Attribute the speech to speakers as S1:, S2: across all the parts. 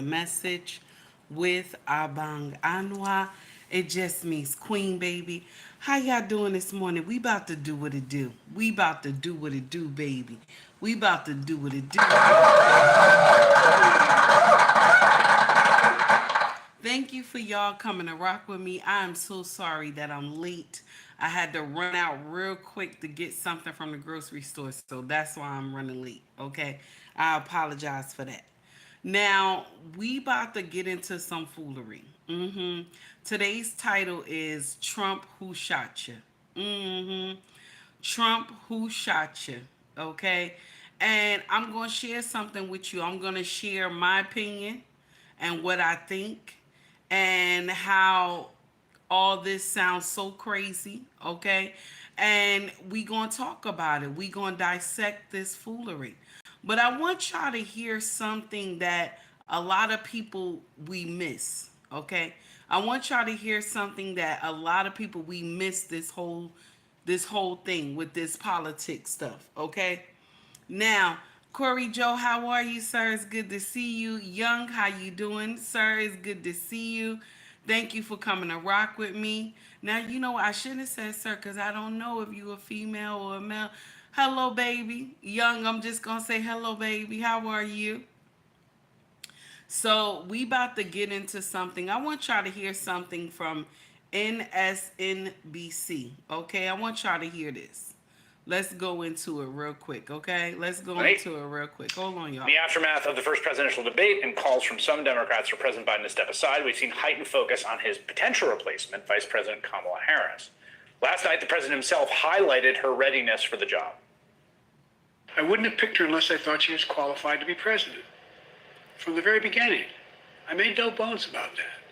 S1: message with Abang Anwa. It just means queen, baby. How y'all doing this morning? We about to do what it do. We about to do what it do, baby. We about to do what it do. Thank you for y'all coming to rock with me. I am so sorry that I'm late. I had to run out real quick to get something from the grocery store, so that's why I'm running late. Okay, I apologize for that. Now we about to get into some foolery. Today's title is Trump Who Shot You. Trump Who Shot You. Okay, and I'm gonna share something with you. I'm gonna share my opinion and what I think and how all this sounds so crazy, okay? And we going to talk about it. We going to dissect this foolery. But I want y'all to hear something that a lot of people we miss, okay? I want y'all to hear something that a lot of people we miss this whole thing with this politics stuff, okay? Now, Corey Joe, how are you, sir? It's good to see you. Young, how you doing, sir? It's good to see you. Thank you for coming to rock with me. Now, you know, I shouldn't have said sir because I don't know if you a female or a male. Hello, baby. Young, I'm just going to say hello, baby. How are you? So we about to get into something. I want y'all to hear something from NSNBC. Okay, I want y'all to hear this. Let's go into it real quick, okay? Let's go into it real quick. Hold on, y'all.
S2: In the aftermath of the first presidential debate and calls from some Democrats for President Biden to step aside, we've seen heightened focus on his potential replacement, Vice President Kamala Harris. Last night, the president himself highlighted her readiness for the job.
S3: I wouldn't have picked her unless I thought she was qualified to be president. From the very beginning, I made no bones about that.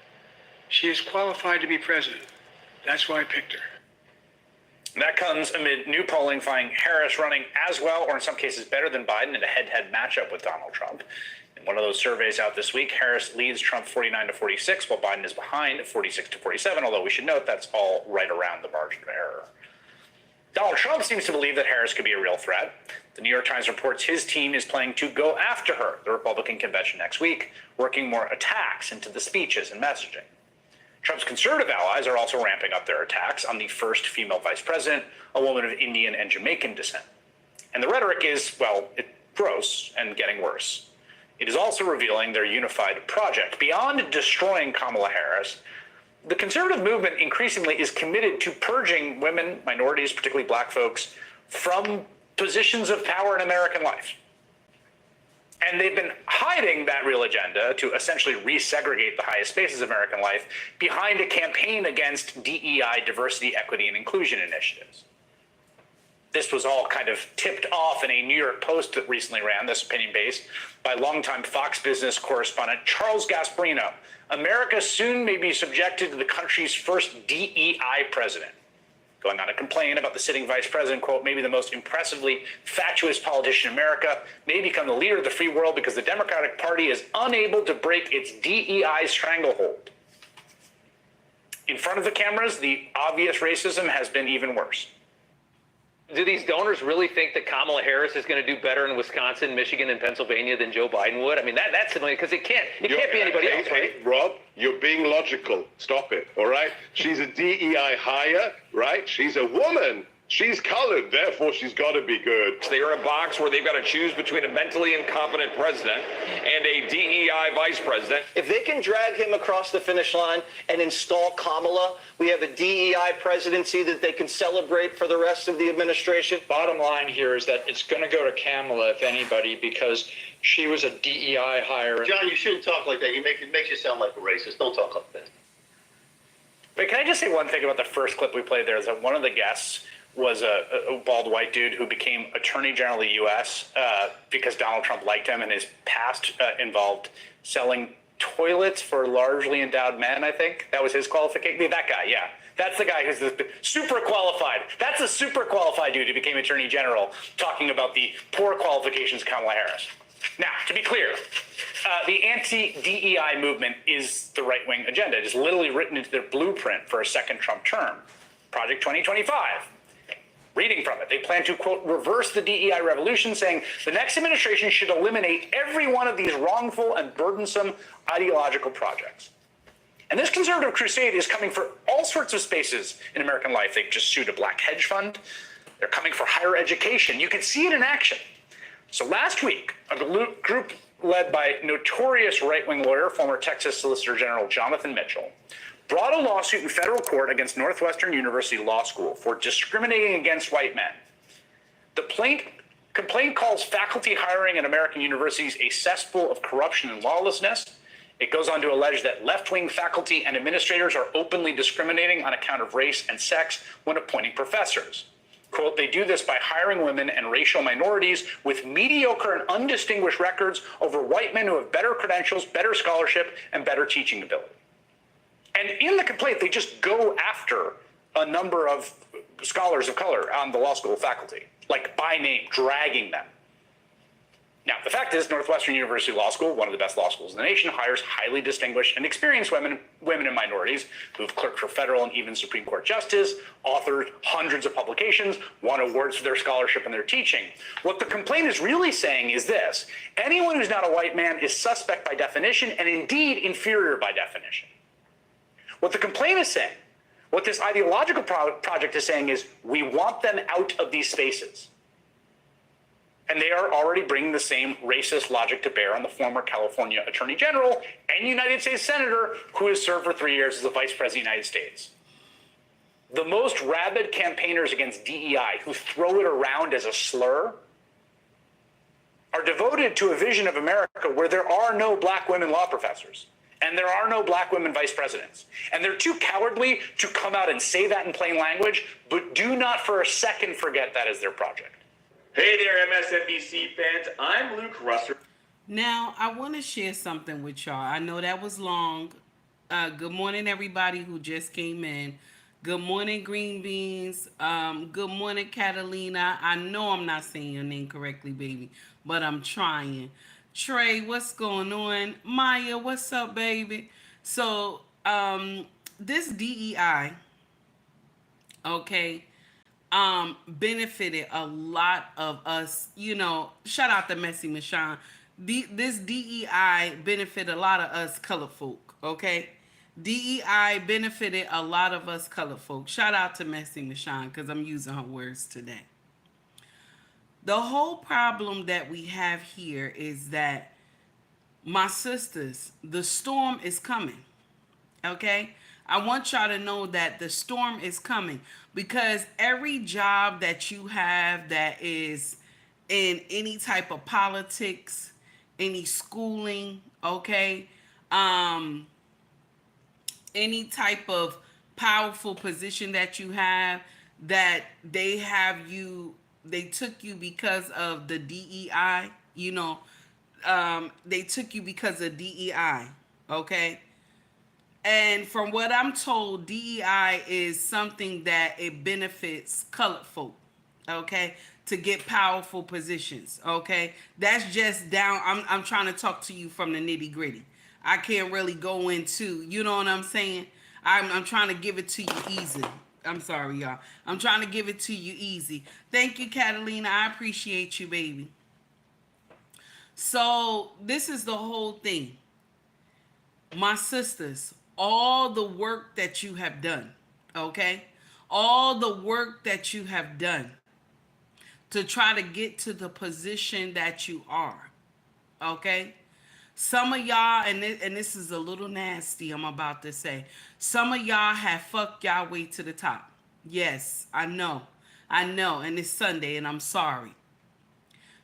S3: She is qualified to be president. That's why I picked her.
S2: That comes amid new polling finding Harris running as well, or in some cases better than Biden, in a head-to-head matchup with Donald Trump. In one of those surveys out this week, Harris leads Trump 49-46, while Biden is behind 46-47, although we should note that's all right around the margin of error. Donald Trump seems to believe that Harris could be a real threat. The New York Times reports his team is planning to go after her at the Republican convention next week, working more attacks into the speeches and messaging. Trump's conservative allies are also ramping up their attacks on the first female vice president, a woman of Indian and Jamaican descent. And the rhetoric is, well, it's gross and getting worse. It is also revealing their unified project. Beyond destroying Kamala Harris, the conservative movement increasingly is committed to purging women, minorities, particularly black folks, from positions of power in American life. And they've been hiding that real agenda to essentially resegregate the highest spaces of American life behind a campaign against DEI, diversity, equity, and inclusion initiatives. This was all kind of tipped off in a New York Post that recently ran, this opinion based, by longtime Fox Business correspondent Charles Gasparino. America soon may be subjected to the country's first DEI president. Going on to complain about the sitting vice president, quote, maybe the most impressively fatuous politician in America, may become the leader of the free world because the Democratic Party is unable to break its DEI stranglehold. In front of the cameras, the obvious racism has been even worse.
S4: Do these donors really think that Kamala Harris is going to do better in Wisconsin, Michigan, and Pennsylvania than Joe Biden would? I mean, that's the because it can't be anybody else, right?
S5: Hey, Rob, you're being logical. Stop it, all right? She's a DEI hire, right? She's a woman. She's colored, therefore she's got to be good.
S6: They're in a box where they've got to choose between a mentally incompetent president and a DEI vice president.
S7: If they can drag him across the finish line and install Kamala, we have a DEI presidency that they can celebrate for the rest of the administration.
S8: Bottom line here is that it's going to go to Kamala, if anybody, because she was a DEI hire.
S9: John, you shouldn't talk like that. It makes you sound like a racist. Don't talk like that.
S2: Wait, can I just say one thing about the first clip we played there? Is that one of the guests was a bald white dude who became Attorney General of the U.S. Because Donald Trump liked him, and his past involved selling toilets for largely endowed men, I think. That was his qualification. That guy, yeah. That's the guy who's the super qualified. That's a super qualified dude who became Attorney General, talking about the poor qualifications of Kamala Harris. Now, to be clear, the anti-DEI movement is the right-wing agenda. It is literally written into their blueprint for a second Trump term, Project 2025. Reading from it, they plan to, quote, reverse the DEI revolution, saying the next administration should eliminate every one of these wrongful and burdensome ideological projects. And this conservative crusade is coming for all sorts of spaces in American life. They've just sued a black hedge fund. They're coming for higher education. You can see it in action. So last week, a group led by notorious right-wing lawyer, former Texas Solicitor General Jonathan Mitchell, brought a lawsuit in federal court against Northwestern University Law School for discriminating against white men. The complaint calls faculty hiring at American universities a cesspool of corruption and lawlessness. It goes on to allege that left-wing faculty and administrators are openly discriminating on account of race and sex when appointing professors. Quote, they do this by hiring women and racial minorities with mediocre and undistinguished records over white men who have better credentials, better scholarship, and better teaching ability. And in the complaint, they just go after a number of scholars of color on the law school faculty, like by name, dragging them. Now, the fact is, Northwestern University Law School, one of the best law schools in the nation, hires highly distinguished and experienced women and minorities who've clerked for federal and even Supreme Court justice, authored hundreds of publications, won awards for their scholarship and their teaching. What the complaint is really saying is this: anyone who's not a white man is suspect by definition and indeed inferior by definition. What the complaint is saying, what this ideological project is saying is, we want them out of these spaces. And they are already bringing the same racist logic to bear on the former California Attorney General and United States Senator who has served for 3 years as the Vice President of the United States. The most rabid campaigners against DEI, who throw it around as a slur, are devoted to a vision of America where there are no black women law professors and there are no black women vice presidents. And they're too cowardly to come out and say that in plain language, but do not for a second forget that is their project.
S6: Hey there, MSNBC fans. I'm Luke Russer.
S1: Now, I want to share something with y'all. I know that was long. Good morning, everybody who just came in. Good morning, Green Beans. Good morning, Catalina. I know I'm not saying your name correctly, baby, but I'm trying. Trey, what's going on? Maya, what's up, baby? So, this DEI, okay, benefited a lot of us, shout out to Messy Michonne. This DEI benefited a lot of us colored folk, okay? DEI benefited a lot of us colored folk. Shout out to Messy Michonne, because I'm using her words today. The whole problem that we have here is that, my sisters, the storm is coming, okay? I want y'all to know that the storm is coming, because every job that you have that is in any type of politics, any schooling, okay, any type of powerful position that you have, that they took you because of the DEI, they took you because of DEI, okay? And from what I'm told, DEI is something that it benefits colored folk, okay, to get powerful positions, okay? That's just down, I'm trying to talk to you from the nitty gritty. I can't really go into, you know what I'm saying? I'm trying to give it to you easy. I'm sorry, y'all. I'm trying to give it to you easy. Thank you, Catalina. I appreciate you, baby. So this is the whole thing. My sisters, all the work that you have done, okay? All the work that you have done to try to get to the position that you are, okay? Some of y'all, and this is a little nasty, I'm about to say, some of y'all have fucked y'all way to the top. Yes, I know, and it's Sunday, and I'm sorry.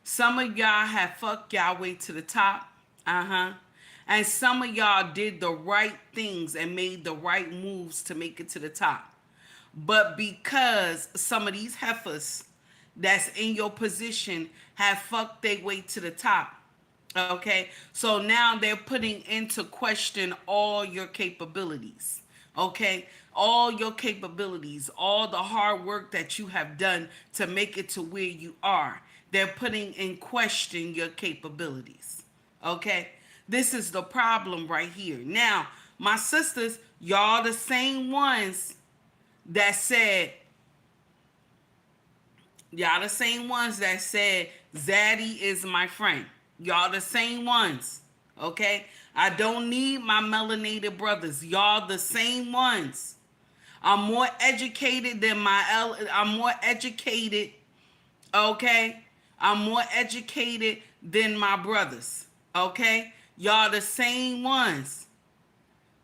S1: Some of y'all have fucked y'all way to the top, and some of y'all did the right things and made the right moves to make it to the top. But because some of these heifers that's in your position have fucked their way to the top, okay, so now they're putting into question all your capabilities, okay, all your capabilities, all the hard work that you have done to make it to where you are. They're putting in question your capabilities, okay? This is the problem right here. Now, my sisters, y'all the same ones that said Y'all the same ones that said Zaddy is my friend. Y'all the same ones. Okay? I don't need my melanated brothers. Y'all the same ones. I'm more educated than I'm more educated. Okay? I'm more educated than my brothers. Okay? Y'all the same ones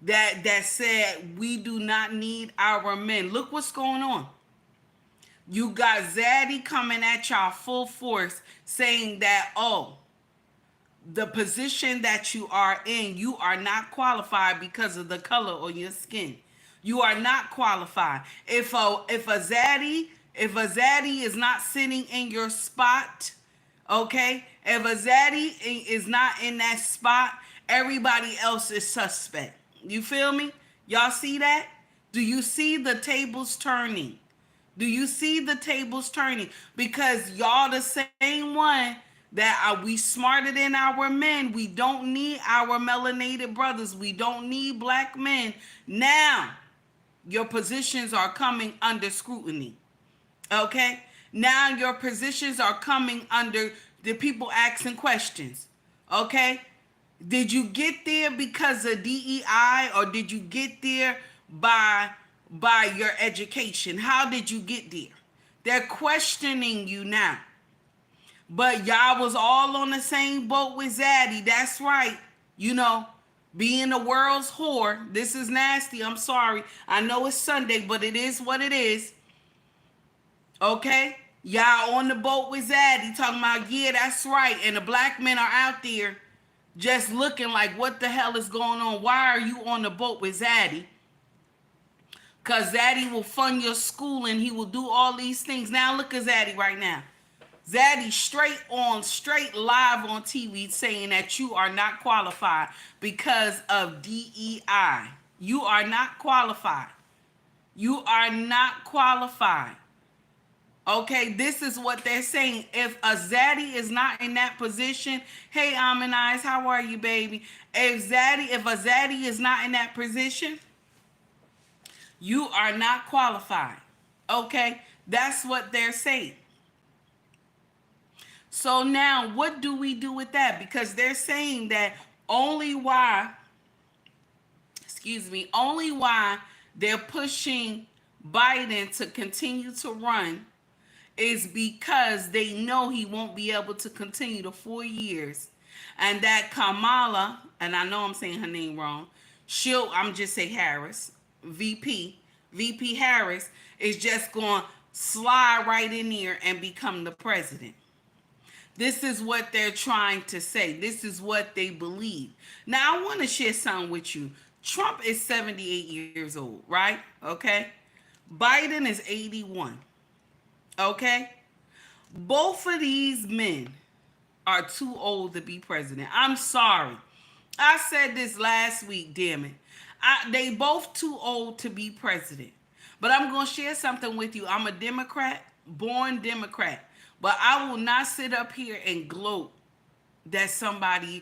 S1: that said we do not need our men. Look what's going on. You got Zaddy coming at y'all full force saying that, oh, the position that you are in, you are not qualified because of the color of your skin. You are not qualified. If a Zaddy is not sitting in your spot, okay? If a Zaddy is not in that spot, everybody else is suspect. You feel me? Y'all see that? Do you see the tables turning? Do you see the tables turning? Because y'all the same one that are we smarter than our men. We don't need our melanated brothers. We don't need black men. Now, your positions are coming under scrutiny. Okay? Now your positions are coming under the people asking questions. Okay? Did you get there because of DEI, or did you get there by your education? How did you get there? They're questioning you now. But y'all was all on the same boat with Zaddy. That's right. You know, being the world's whore. This is nasty. I'm sorry. I know it's Sunday, but it is what it is. Okay? Y'all on the boat with Zaddy talking about, yeah, that's right. And the black men are out there just looking like, what the hell is going on? Why are you on the boat with Zaddy? Because Zaddy will fund your school and he will do all these things. Now look at Zaddy right now. Zaddy straight live on TV saying that you are not qualified because of DEI. You are not qualified. You are not qualified. Okay, this is what they're saying. If a Zaddy is not in that position, hey, Amanize, how are you, baby? If a Zaddy is not in that position, you are not qualified. Okay, that's what they're saying. So now, what do we do with that? Because they're saying that only why they're pushing Biden to continue to run is because they know he won't be able to continue the 4 years. And that Kamala, and I know I'm saying her name wrong, I'm just say Harris, VP Harris is just going to slide right in there and become the president. This is what they're trying to say. This is what they believe. Now, I want to share something with you. Trump is 78 years old, right? Okay. Biden is 81. Okay? Both of these men are too old to be president. I'm sorry. I said this last week, damn it. They both too old to be president. But I'm going to share something with you. I'm a Democrat, born Democrat. But I will not sit up here and gloat that somebody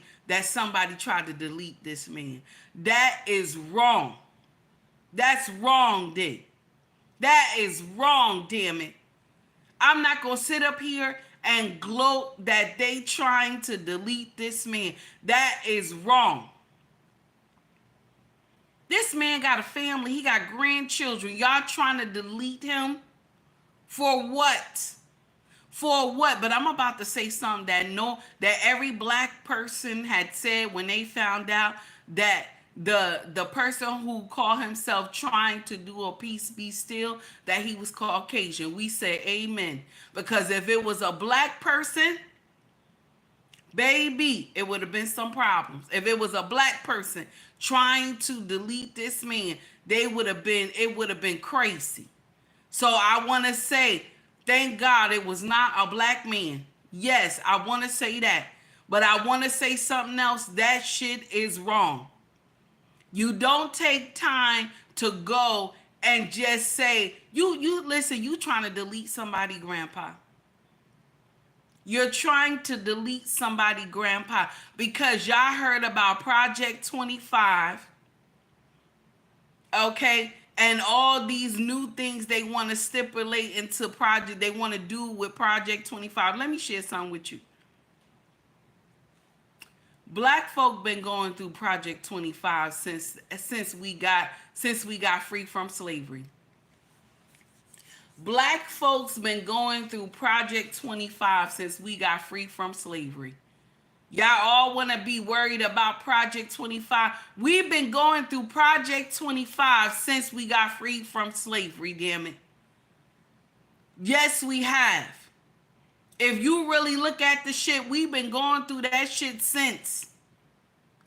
S1: tried to delete this man. That is wrong. That's wrong, Dick. That is wrong, damn it. I'm not going to sit up here and gloat that they trying to delete this man. That is wrong. This man got a family. He got grandchildren. Y'all trying to delete him? For what? For what? But I'm about to say something that every black person had said when they found out that the person who called himself trying to do a peace be still, that he was Caucasian. We say amen. Because if it was a black person, baby, it would have been some problems. If it was a black person trying to delete this man, it would have been crazy. So I want to say, thank God it was not a black man. Yes, I want to say that. But I want to say something else. That shit is wrong. You don't take time to go and just say, you listen, you trying to delete somebody, grandpa. You're trying to delete somebody, grandpa, because y'all heard about Project 25. Okay? and all these new things they want to stipulate into project, they want to do with Project 25. Let me share something with you. Black folk been going through Project 25 since we got free from slavery. Black folks been going through Project 25 since we got free from slavery. Y'all all want to be worried about Project 25. We've been going through Project 25 since we got free from slavery, damn it. Yes, we have. If you really look at the shit, we've been going through that shit since.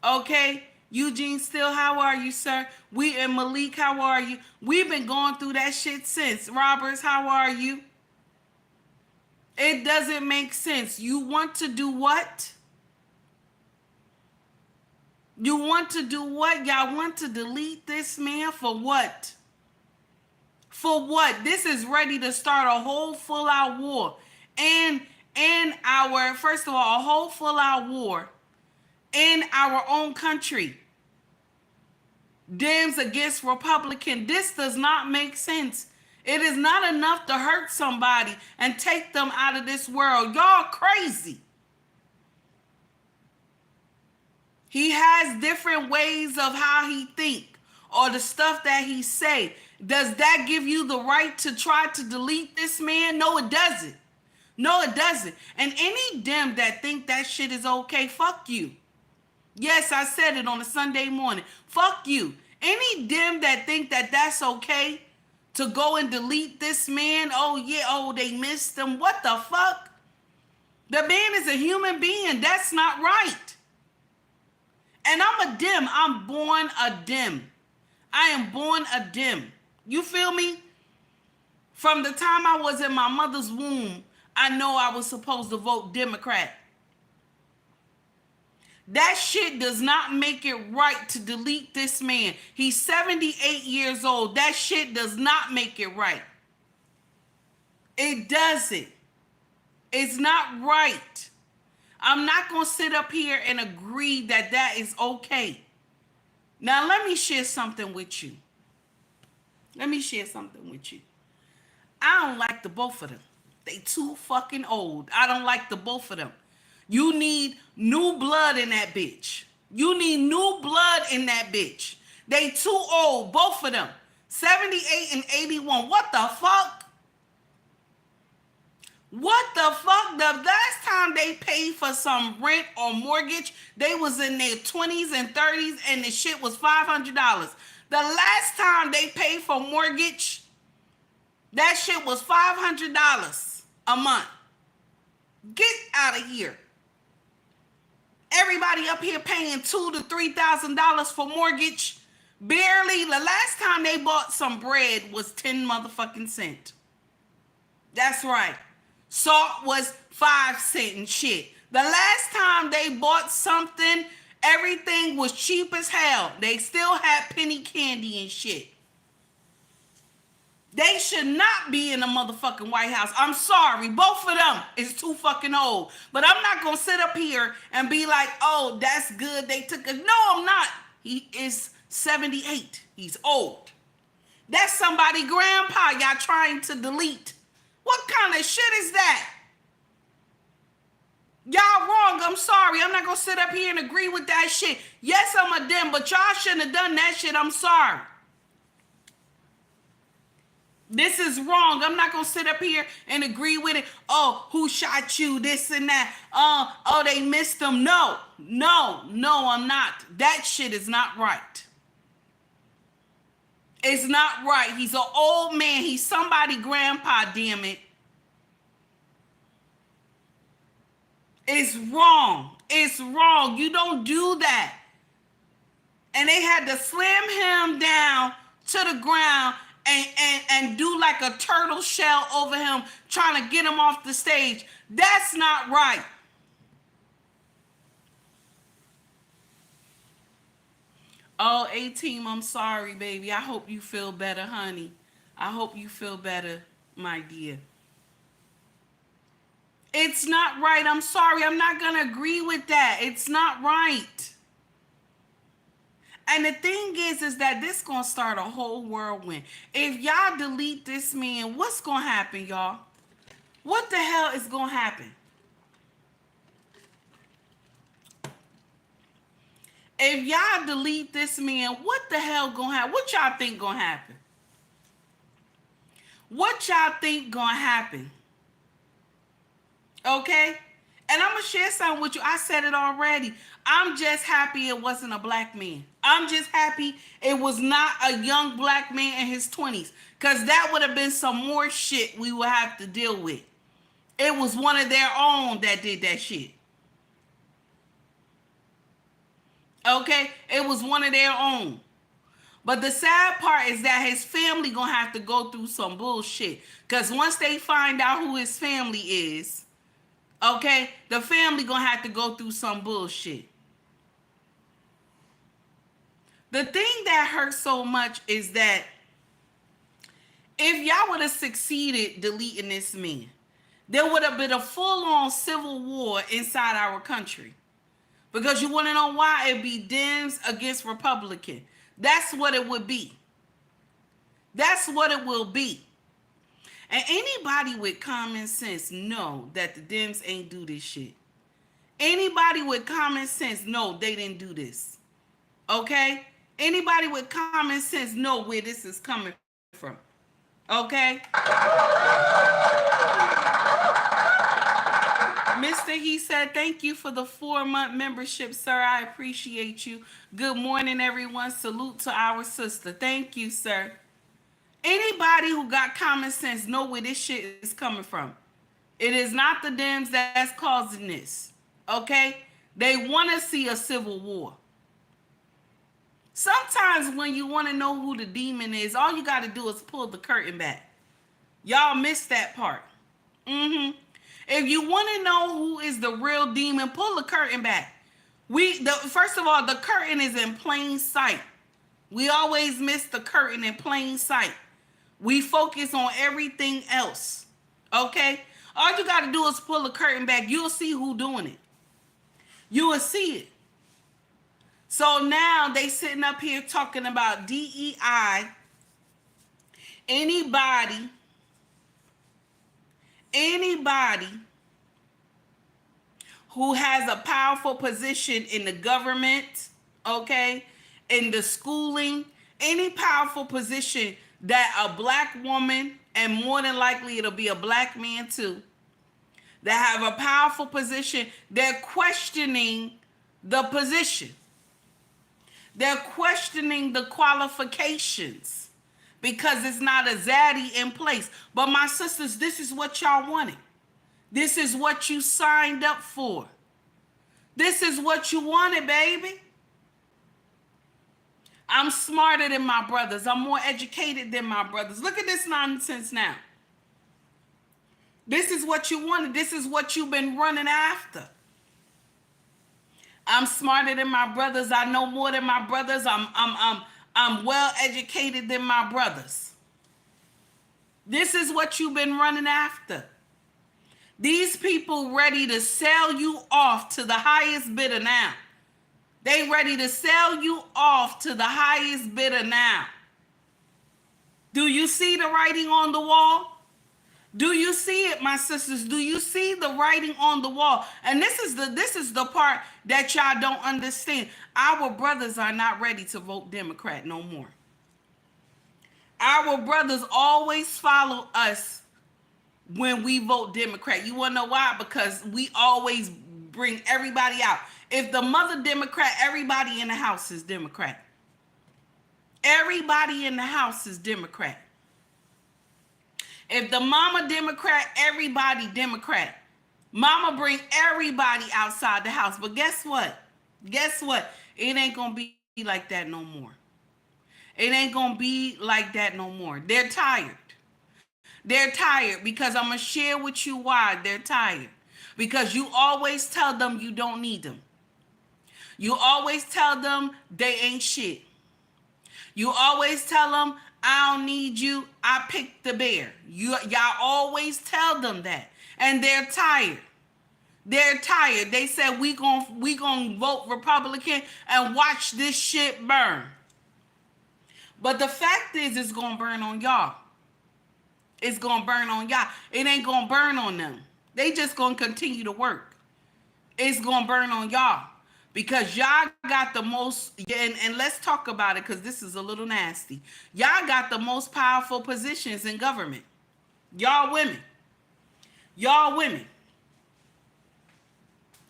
S1: Okay? Eugene Still, how are you, sir? And Malik, how are you? We've been going through that shit since. Roberts, how are you? It doesn't make sense. You want to do what? You want to do what? Y'all want to delete this man for what? For what? This is ready to start a whole full-out war. And first of all, a whole full-out war in our own country. Dems against Republican. This does not make sense. It is not enough to hurt somebody and take them out of this world. Y'all crazy. He has different ways of how he think or the stuff that he say. Does that give you the right to try to delete this man? No, it doesn't. No, it doesn't. And any Dem that think that shit is okay, fuck you. Yes, I said it on a Sunday morning. Fuck you. Any Dem that think that that's okay to go and delete this man, oh yeah, oh they missed him. What the fuck? The man is a human being. That's not right. And I'm a Dem. I'm born a Dem. I am born a Dem. You feel me? From the time I was in my mother's womb, I know I was supposed to vote Democrat. That shit does not make it right to delete this man. He's 78 years old. That shit does not make it right. It doesn't. It's not right. I'm not going to sit up here and agree that that is okay. Now, let me share something with you. I don't like the both of them. They too fucking old. I don't like the both of them. You need new blood in that bitch. They too old, both of them. 78 and 81. What the fuck? The last time they paid for some rent or mortgage, they was in their 20s and 30s and the shit was $500. The last time they paid for mortgage, that shit was $500 a month. Get out of here. Everybody up here paying $2,000 to $3,000 for mortgage. Barely. The last time they bought some bread was 10 motherfucking cents. That's right. Salt was 5 cents and shit. The last time they bought something, everything was cheap as hell. They still had penny candy and shit. They should not be in the motherfucking White House. I'm sorry. Both of them is too fucking old. But I'm not going to sit up here and be like, oh, that's good. They took it. No, I'm not. He is 78. He's old. That's somebody grandpa y'all trying to delete. What kind of shit is that? Y'all wrong. I'm sorry. I'm not going to sit up here and agree with that shit. Yes, I'm a Dem, but y'all shouldn't have done that shit. I'm sorry. This is wrong. I'm not going to sit up here and agree with it. Oh, who shot you? This and that. Oh, they missed them. No, I'm not. That shit is not right. It's not right. He's an old man. He's somebody grandpa, damn it. It's wrong. It's wrong. You don't do that. And they had to slam him down to the ground and do like a turtle shell over him, trying to get him off the stage. That's not right. Oh, A-Team, I'm sorry, baby. I hope you feel better, honey. I hope you feel better, my dear. It's not right. I'm sorry. I'm not going to agree with that. It's not right. And the thing is that this gonna start a whole whirlwind. If y'all delete this man, what's gonna happen, y'all? What the hell is gonna happen? If y'all delete this man, what the hell gonna happen? What y'all think gonna happen? What y'all think gonna happen? Okay? And I'm gonna share something with you. I said it already. I'm just happy it wasn't a black man. I'm just happy it was not a young black man in his 20s. Because that would have been some more shit we would have to deal with. It was one of their own that did that shit. Okay? It was one of their own. But the sad part is that his family gonna have to go through some bullshit. Because once they find out who his family is, okay, the family gonna have to go through some bullshit. The thing that hurts so much is that if y'all would have succeeded deleting this man, there would have been a full-on civil war inside our country. Because you want to know why? It'd be Dems against Republican. That's what it would be. That's what it will be. And anybody with common sense know that the Dems ain't do this shit. Anybody with common sense know they didn't do this. Okay? Anybody with common sense know where this is coming from. Okay? Mr. He said, thank you for the 4-month membership, sir. I appreciate you. Good morning, everyone. Salute to our sister. Thank you, sir. Anybody who got common sense know where this shit is coming from. It is not the Dems that's causing this. Okay? They want to see a civil war. Sometimes when you want to know who the demon is, all you got to do is pull the curtain back. Y'all missed that part. If you want to know who is the real demon, pull the curtain back. First of all, the curtain is in plain sight. We always miss the curtain in plain sight. We focus on everything else. Okay? All you got to do is pull the curtain back. You'll see who doing it. You will see it. So now they sitting up here talking about DEI. Anybody who has a powerful position in the government, okay, in the schooling, any powerful position that a black woman, and more than likely it'll be a black man too, that have a powerful position, they're questioning the position. They're questioning the qualifications because it's not a zaddy in place. But my sisters, this is what y'all wanted. This is what you signed up for. This is what you wanted, baby. I'm smarter than my brothers. I'm more educated than my brothers. Look at this nonsense now. This is what you wanted. This is what you've been running after. I'm smarter than my brothers. I know more than my brothers. I'm well educated than my brothers. This is what you've been running after. These people ready to sell you off to the highest bidder now. They ready to sell you off to the highest bidder now. Do you see the writing on the wall? Do you see it, my sisters? Do you see the writing on the wall? And this is the part that y'all don't understand. Our brothers are not ready to vote Democrat no more. Our brothers always follow us when we vote Democrat. You want to know why? Because we always bring everybody out. If the mother Democrat, everybody in the house is Democrat. Everybody in the house is Democrat. If the mama Democrat, everybody Democrat. Mama bring everybody outside the house. But guess what? Guess what? It ain't going to be like that no more. It ain't going to be like that no more. They're tired. They're tired because I'm going to share with you why they're tired. Because you always tell them you don't need them. You always tell them they ain't shit. You always tell them, I don't need you. I picked the bear. Y'all always tell them that. And they're tired. They're tired. They said we gon' vote Republican and watch this shit burn. But the fact is, it's gonna burn on y'all. It's gonna burn on y'all. It ain't gonna burn on them. They just gonna continue to work. It's gonna burn on y'all because y'all got the most. And let's talk about it because this is a little nasty. Y'all got the most powerful positions in government. Y'all women. Y'all women.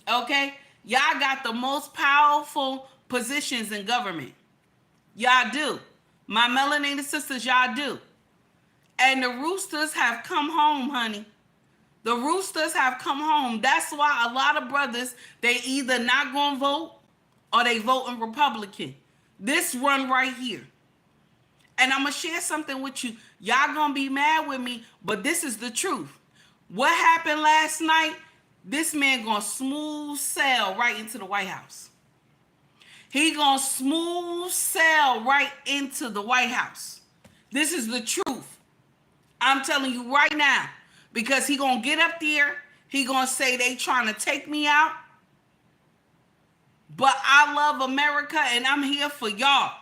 S1: Okay? Y'all got the most powerful positions in government. Y'all do. My melanated sisters, y'all do. And the roosters have come home, honey. The roosters have come home. That's why a lot of brothers, they either not gonna vote or they voting Republican. This run right here. And I'm gonna share something with you. Y'all gonna be mad with me, but this is the truth. What happened last night? This man gonna smooth sail right into the White House. He gonna smooth sail right into the White House. This is the truth. I'm telling you right now. Because he gonna get up there. He gonna say they trying to take me out. But I love America and I'm here for y'all.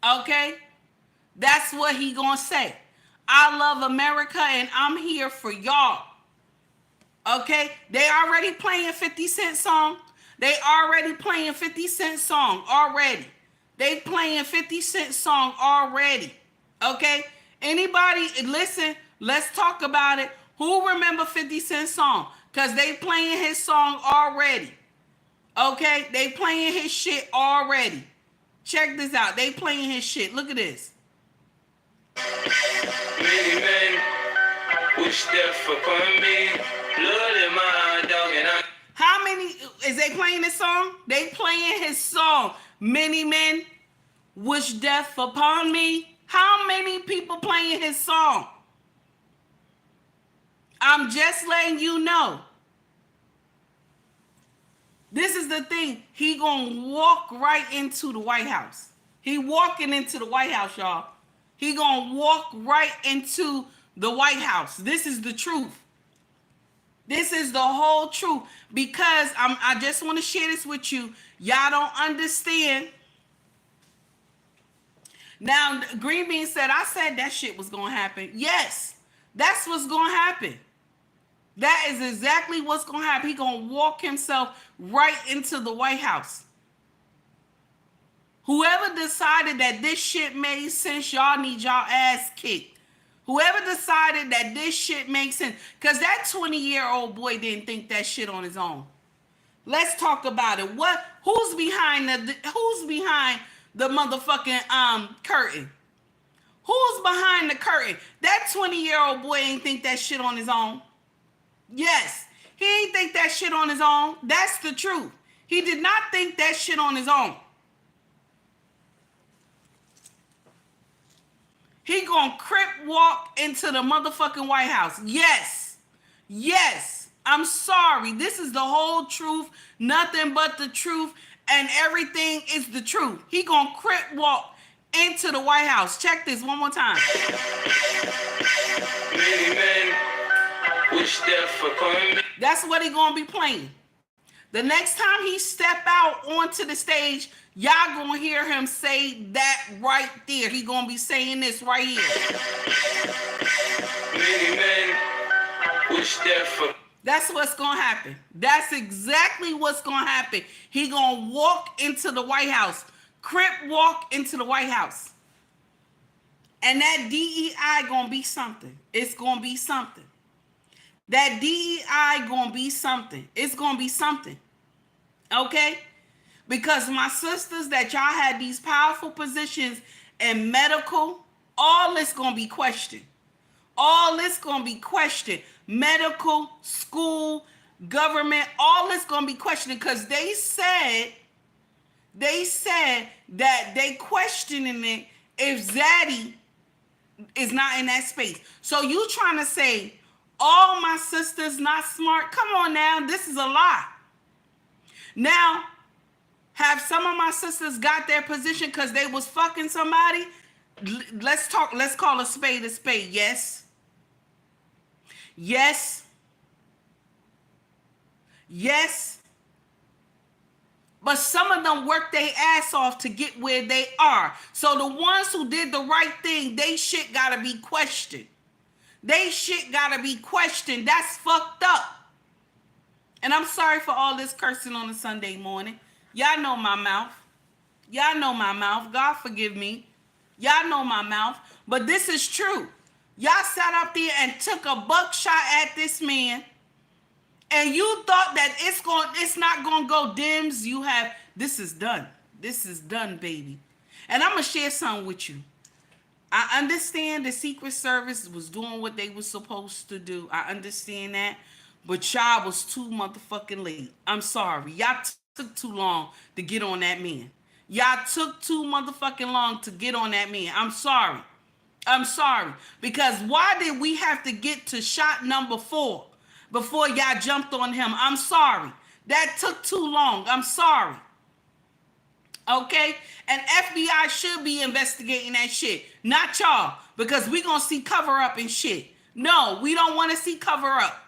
S1: Okay? That's what he gonna say. I love America and I'm here for y'all. Okay? They already playing 50 Cent song. They already playing 50 Cent song already. They playing 50 Cent song already. Okay? Anybody, listen, let's talk about it. Who remember 50 Cent song? Because they playing his song already. Okay? They playing his shit already. Check this out. They playing his shit. Look at this.
S10: Many men wish death upon me. Blood in my dog and I.
S1: How many is they playing this song? They playing his song. Many men wish death upon me. How many people playing his song? I'm just letting you know. This is the thing. He gonna walk right into the White House. He walking into the White House, y'all. He gonna walk right into the White House. This is the truth. This is the whole truth. Because I just want to share this with you. Y'all don't understand. Now, Green Bean said, I said that shit was going to happen. Yes, that's what's going to happen. That is exactly what's going to happen. He's going to walk himself right into the White House. Whoever decided that this shit made sense, y'all need y'all ass kicked. Whoever decided that this shit makes sense, because that 20-year-old boy didn't think that shit on his own. Let's talk about it. Who's behind the motherfucking curtain? Who's behind the curtain? That 20-year-old boy ain't think that shit on his own. Yes, he ain't think that shit on his own. That's the truth. He did not think that shit on his own. He gonna crip walk into the motherfucking White House. Yes. Yes. I'm sorry. This is the whole truth. Nothing but the truth. And everything is the truth. He gonna crip walk into the White House. Check this one more time.
S10: Many men wish death upon me.
S1: That's what he gonna be playing. The next time he step out onto the stage, y'all gonna hear him say that right there. He gonna be saying this right here.
S10: Many men wish death upon me.
S1: That's what's gonna happen. That's exactly what's gonna happen. He gonna walk into the White House. Crip walk into the White House. And that DEI gonna be something. It's gonna be something. That DEI gonna be something. It's gonna be something. Okay? Because my sisters that y'all had these powerful positions in medical, all this gonna be questioned. All this gonna be questioned. Medical, school, government, all this gonna be questioned because they said that they questioning it if Zaddy is not in that space. So you trying to say all my sisters not smart? Come on now, this is a lie. Now, have some of my sisters got their position because they was fucking somebody? Let's call a spade a spade. Yes. Yes. Yes. But some of them work their ass off to get where they are. So the ones who did the right thing, they shit gotta be questioned. They shit gotta be questioned. That's fucked up. And I'm sorry for all this cursing on a Sunday morning. Y'all know my mouth. Y'all know my mouth. God forgive me. Y'all know my mouth. But this is true. Y'all sat up there and took a buckshot at this man. And you thought that it's not gonna go dims. This is done. This is done, baby. And I'm gonna share something with you. I understand the Secret Service was doing what they were supposed to do. I understand that. But y'all was too motherfucking late. I'm sorry. Y'all took too long to get on that man. Y'all took too motherfucking long to get on that man. I'm sorry. I'm sorry. Because why did we have to get to shot number 4 before y'all jumped on him? I'm sorry. That took too long. I'm sorry. Okay? And FBI should be investigating that shit. Not y'all. Because we gonna see cover up and shit. No, we don't want to see cover up.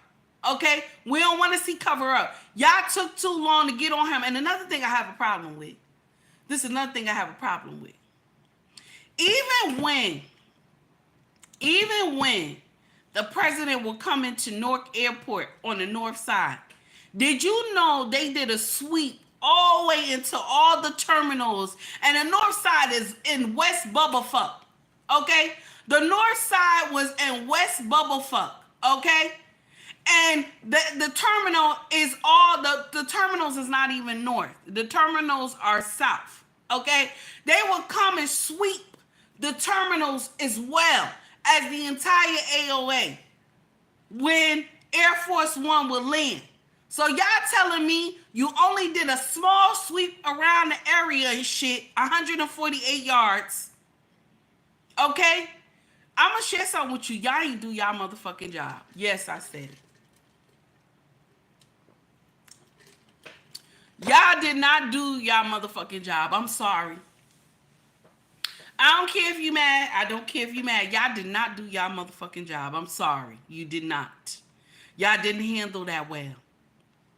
S1: Okay? We don't want to see cover up. Y'all took too long to get on him. And another thing I have a problem with. This is another thing I have a problem with. Even when the president will come into Newark Airport on the north side, did you know they did a sweep all the way into all the terminals, and the north side is in West Bubblefuck, okay? The north side was in West Bubblefuck, okay? And the terminal is all, the terminals is not even north. The terminals are south, okay? They will come and sweep the terminals as well as the entire AOA when Air Force One will land. So y'all telling me you only did a small sweep around the area and shit, 148 yards, okay? I'm gonna share something with you. Y'all ain't do y'all motherfucking job. Yes, I said it. Y'all did not do y'all motherfucking job. I'm sorry. I don't care if you mad. I don't care if you mad. Y'all did not do y'all motherfucking job. I'm sorry. You did not. Y'all didn't handle that well.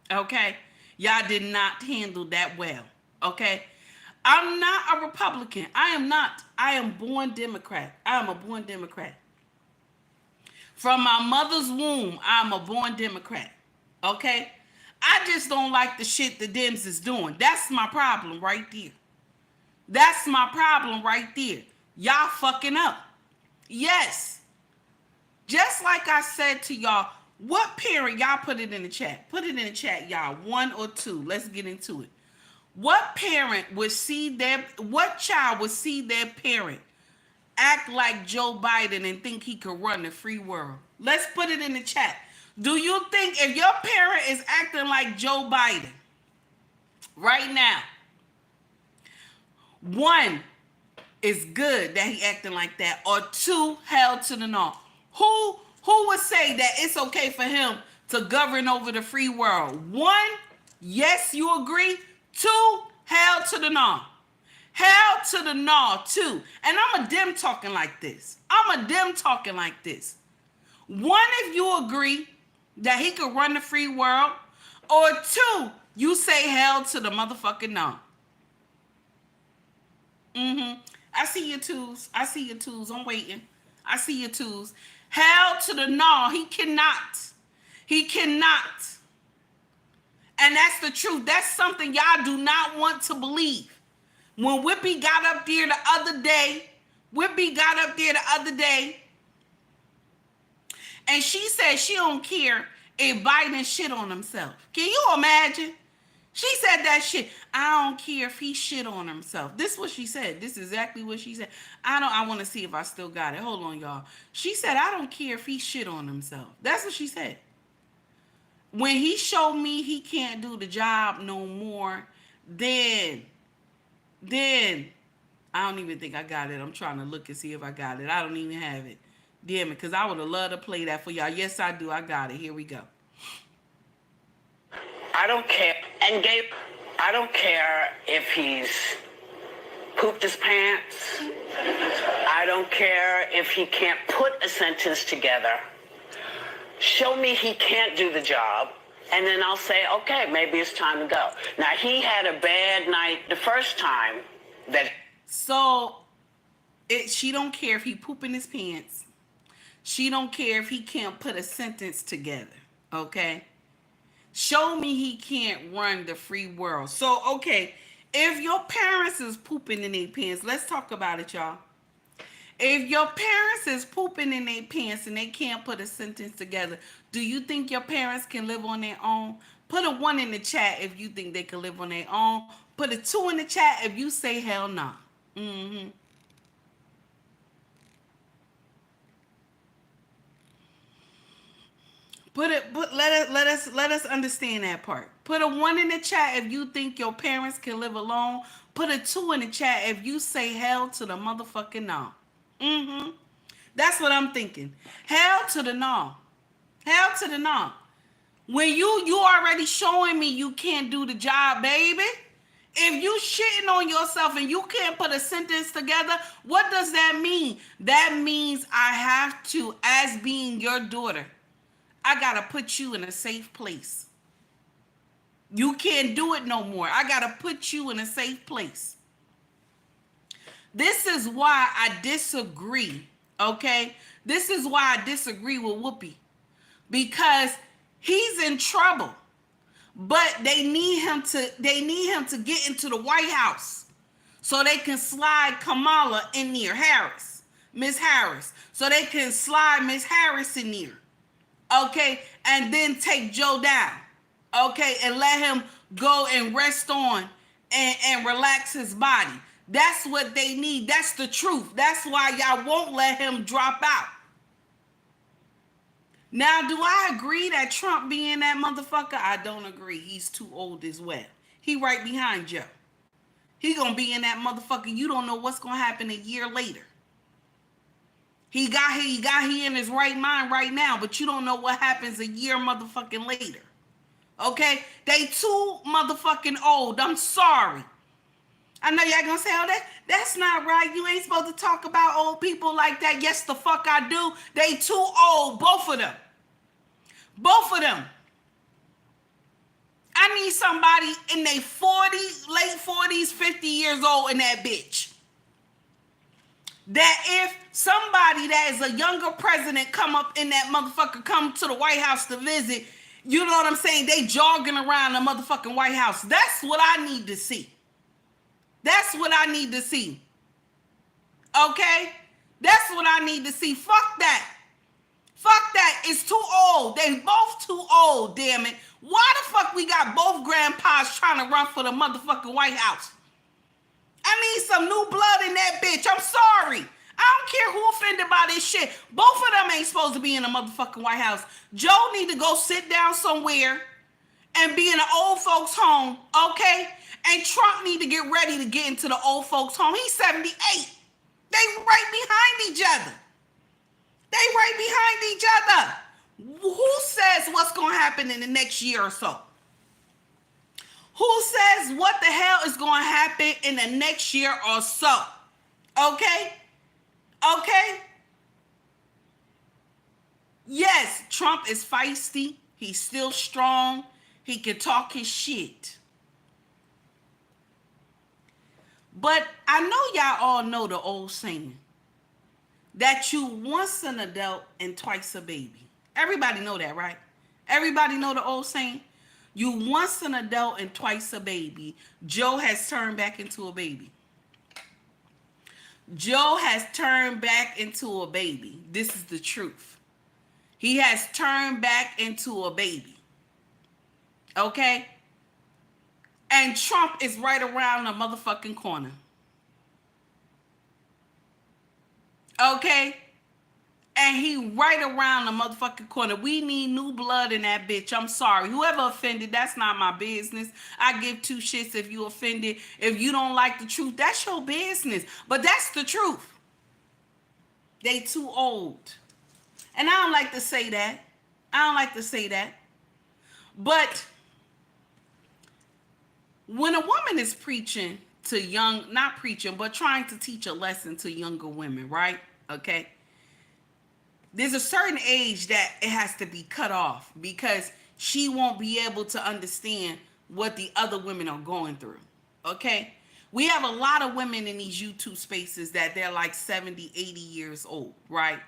S1: Okay? Y'all did not handle that well. Okay? I'm not a Republican. I am not. I am born Democrat. I am a born Democrat. From my mother's womb, I'm a born Democrat. Okay? I just don't like the shit the Dems is doing. That's my problem right there. That's my problem right there. Y'all fucking up. Yes. Just like I said to y'all, what parent, y'all put it in the chat. Put it in the chat, y'all. 1 or 2. Let's get into it. What parent would see what child would see their parent act like Joe Biden and think he could run the free world? Let's put it in the chat. Do you think if your parent is acting like Joe Biden right now, 1, is good that he acting like that, or 2, hell to the no? Who would say that it's okay for him to govern over the free world? 1, yes, you agree. 2, hell to the no. Hell to the no, 2. And I'm a Dem talking like this. I'm a Dem talking like this. 1, if you agree that he could run the free world, or 2, you say hell to the motherfucking no. I see your 2s. I see your 2s. I'm waiting. I see your 2s. Hell to the no. He cannot. He cannot. And that's the truth. That's something y'all do not want to believe. When Whippy got up there the other day, and she said she don't care if Biden shit on himself. Can you imagine? She said that shit. I don't care if he shit on himself. This is what she said. This is exactly what she said. I want to see if I still got it. Hold on, y'all. She said, I don't care if he shit on himself. That's what she said. When he showed me he can't do the job no more, then I don't even think I got it. I'm trying to look and see if I got it. I don't even have it. Damn it, because I would have loved to play that for y'all. Yes, I do. I got it. Here we go.
S11: I don't care. And Gabe, I don't care if he's pooped his pants. I don't care if he can't put a sentence together. Show me he can't do the job. And then I'll say, okay, maybe it's time to go. Now, he had a bad night the first time that...
S1: So, she don't care if he poop in his pants. She don't care if he can't put a sentence together, okay? Show me he can't run the free world. So, okay, if your parents is pooping in their pants, let's talk about it, y'all. If your parents is pooping in their pants and they can't put a sentence together, do you think your parents can live on their own? Put a 1 in the chat if you think they can live on their own. Put a 2 in the chat if you say hell no. Let us understand that part. Put a 1 in the chat if you think your parents can live alone. Put a 2 in the chat if you say hell to the motherfucking no. That's what I'm thinking. Hell to the no. Hell to the no. When you already showing me you can't do the job, baby. If you shitting on yourself and you can't put a sentence together, what does that mean? That means I have to, as being your daughter, I gotta put you in a safe place. You can't do it no more. I gotta put you in a safe place. This is why I disagree, okay? This is why I disagree with Whoopi. Because he's in trouble. But they need him to get into the White House so they can slide Kamala in there, Miss Harris. So they can slide Miss Harris in there. Okay, and then take Joe down. Okay, and let him go and rest on and relax his body. That's what they need. That's the truth. That's why y'all won't let him drop out. Now, do I agree that Trump being that motherfucker? I don't agree. He's too old as well. He right behind Joe. He gonna be in that motherfucker. You don't know what's gonna happen a year later. He in his right mind right now, but you don't know what happens a year motherfucking later. Okay? They too motherfucking old. I'm sorry. I know y'all gonna say, oh, that's not right. You ain't supposed to talk about old people like that. Yes, the fuck I do. They too old, both of them. Both of them. I need somebody in their 40s, late 40s, 50 years old in that bitch. That if somebody that is a younger president come up in that motherfucker, come to the White House to visit, you know what I'm saying? They jogging around the motherfucking White House. That's what I need to see. That's what I need to see. Okay? That's what I need to see. Fuck that. Fuck that. It's too old. They both too old, damn it. Why the fuck we got both grandpas trying to run for the motherfucking White House? I need some new blood in that bitch. I'm sorry. I don't care who offended by this shit. Both of them ain't supposed to be in the motherfucking White House. Joe need to go sit down somewhere and be in an old folks home, okay? And Trump need to get ready to get into the old folks home. He's 78. They right behind each other. They right behind each other. Who says what's going to happen in the next year or so? Who says what the hell is going to happen in the next year or so? Okay? Okay? Yes, Trump is feisty. He's still strong. He can talk his shit. But I know y'all all know the old saying that you once an adult and twice a baby. Everybody know that, right? Everybody know the old saying? You once an adult and twice a baby. Joe has turned back into a baby. Joe has turned back into a baby. This is the truth. He has turned back into a baby. Okay? And Trump is right around the motherfucking corner. Okay? And he right around the motherfucking corner. We need new blood in that bitch. I'm sorry. Whoever offended, that's not my business. I give two shits if you offended. If you don't like the truth, that's your business. But that's the truth. They too old. And I don't like to say that. I don't like to say that. But when a woman is preaching to young, not preaching, but trying to teach a lesson to younger women, right? Okay. There's a certain age that it has to be cut off because she won't be able to understand what the other women are going through. Okay? We have a lot of women in these YouTube spaces that they're like 70, 80 years old, right?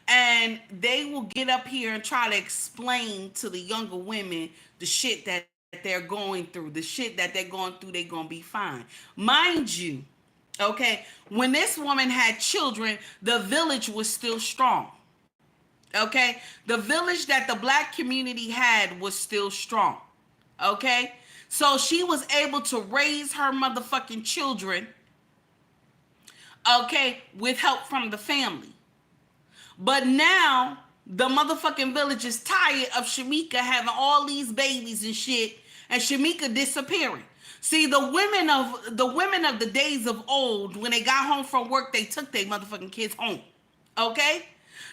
S1: And they will get up here and try to explain to the younger women the shit that they're going through, the shit that they're going through, they're going to be fine. Mind you, okay, when this woman had children, the village was still strong. Okay? The village that the black community had was still strong. Okay? So she was able to raise her motherfucking children, okay, with help from the family. But now the motherfucking village is tired of Shamika having all these babies and shit, and Shamika disappearing. See, the women of the days of old, when they got home from work, they took their motherfucking kids home. Okay?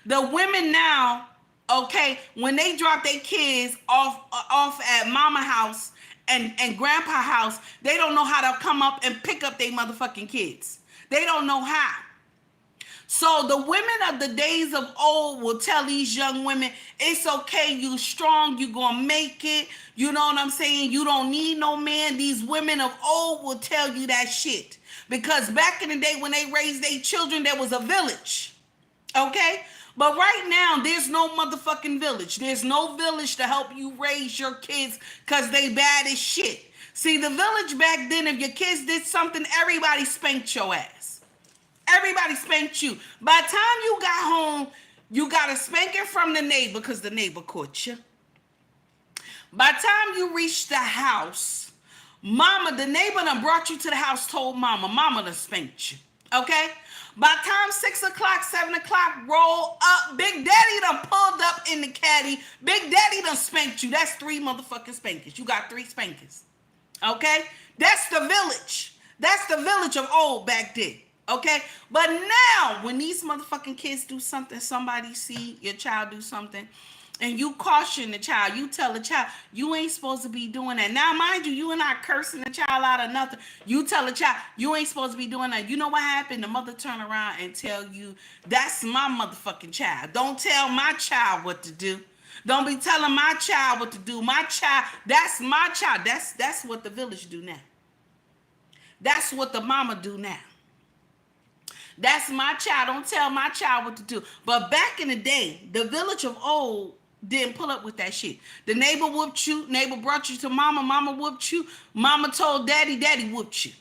S1: The women now, okay, when they drop their kids off at mama house and grandpa house, they don't know how to come up and pick up their motherfucking kids. They don't know how. So the women of the days of old will tell these young women, it's okay, you strong, you gonna make it. You know what I'm saying? You don't need no man. These women of old will tell you that shit. Because back in the day when they raised their children, there was a village. Okay? But right now, there's no motherfucking village. There's no village to help you raise your kids because they bad as shit. See, the village back then, if your kids did something, everybody spanked your ass. Everybody spanked you. By the time you got home, you got a spanking from the neighbor because the neighbor caught you. By the time you reached the house, mama, the neighbor done brought you to the house, told mama done spanked you. Okay? By the time 6 o'clock, 7 o'clock roll up, Big Daddy done pulled up in the caddy. Big Daddy done spanked you. That's 3 motherfucking spankings. You got 3 spankings. Okay? That's the village. That's the village of old back then. Okay? But now, when these motherfucking kids do something, somebody see your child do something, and you caution the child, you tell the child, you ain't supposed to be doing that. Now, mind you, you are not cursing the child out of nothing. You tell the child, you ain't supposed to be doing that. You know what happened? The mother turn around and tell you, that's my motherfucking child. Don't tell my child what to do. Don't be telling my child what to do. My child, that's my child. That's what the village do now. That's what the mama do now. That's my child. Don't tell my child what to do. But back in the day, the village of old didn't pull up with that shit. The neighbor whooped you. Neighbor brought you to mama. Mama whooped you. Mama told daddy. Daddy whooped you.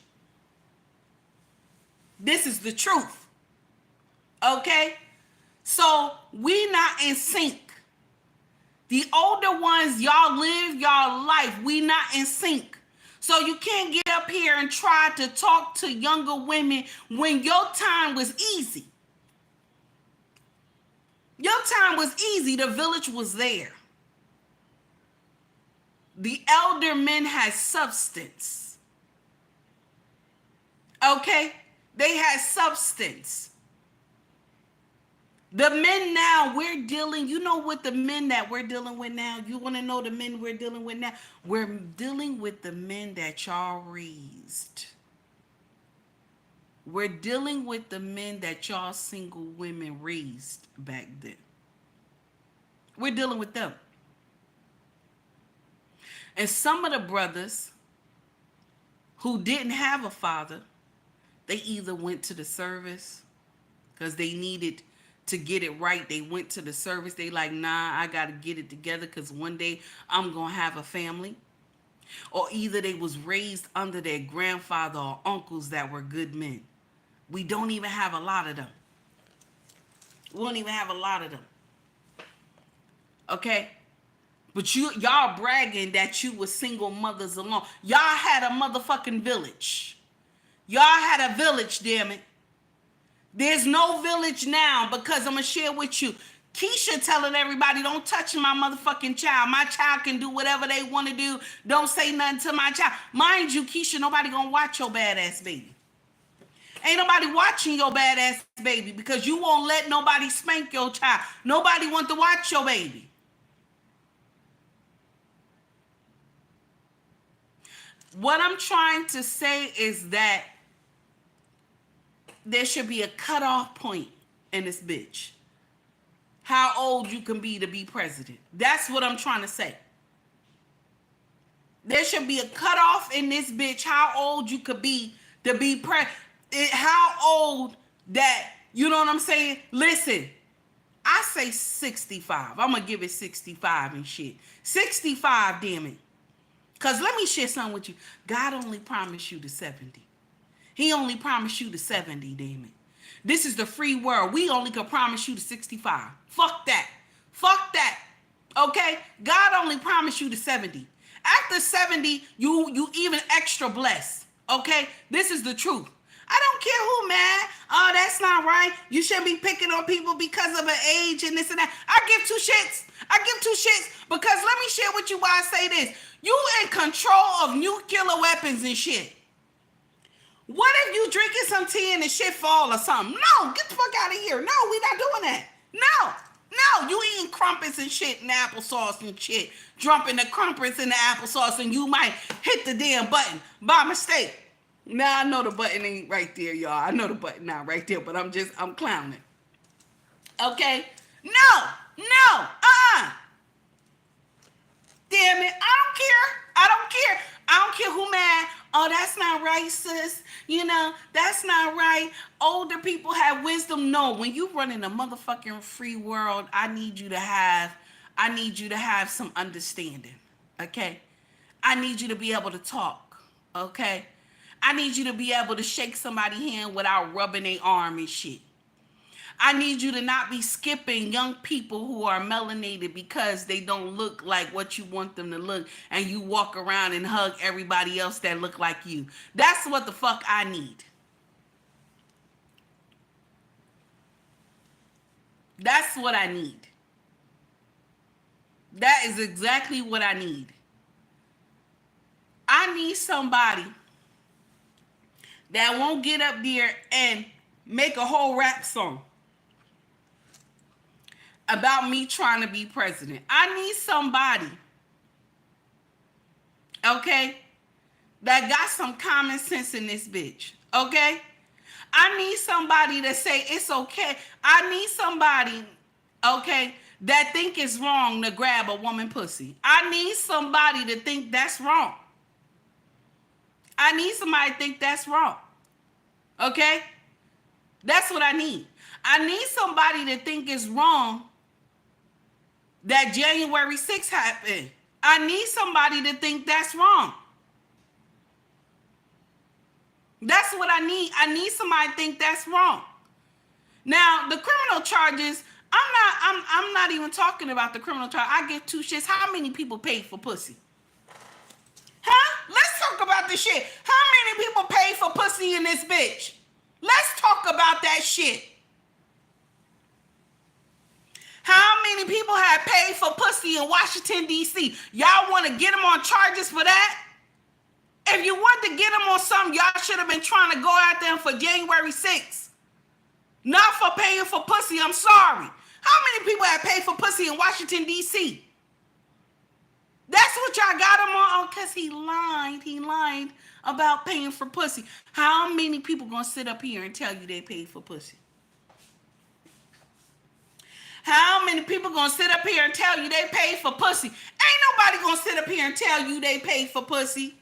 S1: This is the truth. Okay? So we not in sync. The older ones, y'all live y'all life. We not in sync. So you can't get up here and try to talk to younger women when your time was easy. Your time was easy. The village was there. The elder men had substance. Okay? They had substance. The men now we're dealing, you know what the men that we're dealing with now? You want to know the men we're dealing with now? We're dealing with the men that y'all raised. We're dealing with the men that y'all single women raised back then. We're dealing with them. And some of the brothers who didn't have a father, they either went to the service because they needed to get it right. They went to the service. They like, nah, I got to get it together because one day I'm going to have a family. Or either they was raised under their grandfather or uncles that were good men. We don't even have a lot of them. We don't even have a lot of them. Okay? But y'all bragging that you were single mothers alone. Y'all had a motherfucking village. Y'all had a village, damn it. There's no village now because I'm going to share with you. Keisha telling everybody, don't touch my motherfucking child. My child can do whatever they want to do. Don't say nothing to my child. Mind you, Keisha, nobody going to watch your badass baby. Ain't nobody watching your badass baby because you won't let nobody spank your child. Nobody want to watch your baby. What I'm trying to say is that there should be a cutoff point in this bitch. How old you can be to be president. That's what I'm trying to say. There should be a cutoff in this bitch how old you could be to be how old that, you know what I'm saying? Listen, I say 65. I'm gonna give it 65 and shit. 65, damn it. Cause let me share something with you. God only promised you the 70. He only promised you the 70, damn it. This is the free world. We only can promise you the 65. Fuck that. Fuck that. Okay? God only promised you the 70. After 70, you even extra blessed. Okay? This is the truth. I don't care who mad. Oh, that's not right. You shouldn't be picking on people because of an age and this and that. I give two shits. Because let me share with you why I say this. You in control of nuclear weapons and shit. What if you drinking some tea and the shit fall or something? No, get the fuck out of here. No, we not doing that. No, you eating crumpets and shit and applesauce and shit. Dropping the crumpets in the applesauce and you might hit the damn button by mistake. Now I know the button ain't right there, y'all. I know the button not right there, but I'm clowning. Okay? No, Damn it, I don't care. I don't care who mad. Oh, that's not right, sis. You know, that's not right. Older people have wisdom. No, when you run in a motherfucking free world, I need you to have some understanding. Okay? I need you to be able to talk. Okay? I need you to be able to shake somebody's hand without rubbing their arm and shit. I need you to not be skipping young people who are melanated because they don't look like what you want them to look, and you walk around and hug everybody else that look like you. That's what the fuck I need. That's what I need. That is exactly what I need. I need somebody that won't get up there and make a whole rap song about me trying to be president. I need somebody, okay, that got some common sense in this bitch, okay? I need somebody to say it's okay. I need somebody, okay, that think it's wrong to grab a woman pussy. I need somebody to think that's wrong. I need somebody to think that's wrong, okay? That's what I need. I need somebody to think it's wrong that January 6th happened. I need somebody to think that's wrong. That's what I need. I need somebody to think that's wrong. Now, the criminal charges, I'm not even talking about the criminal charge. I get two shits. How many people paid for pussy? Huh? Let's talk about this shit. How many people paid for pussy in this bitch? Let's talk about that shit. How many people have paid for pussy in Washington, D.C.? Y'all want to get them on charges for that? If you want to get them on something, y'all should have been trying to go after them for January 6th. Not for paying for pussy, I'm sorry. How many people have paid for pussy in Washington, D.C.? That's what y'all got him on? Oh, because he lied about paying for pussy. How many people gonna sit up here and tell you they paid for pussy? How many people gonna sit up here and tell you they paid for pussy? Ain't nobody gonna sit up here and tell you they paid for pussy.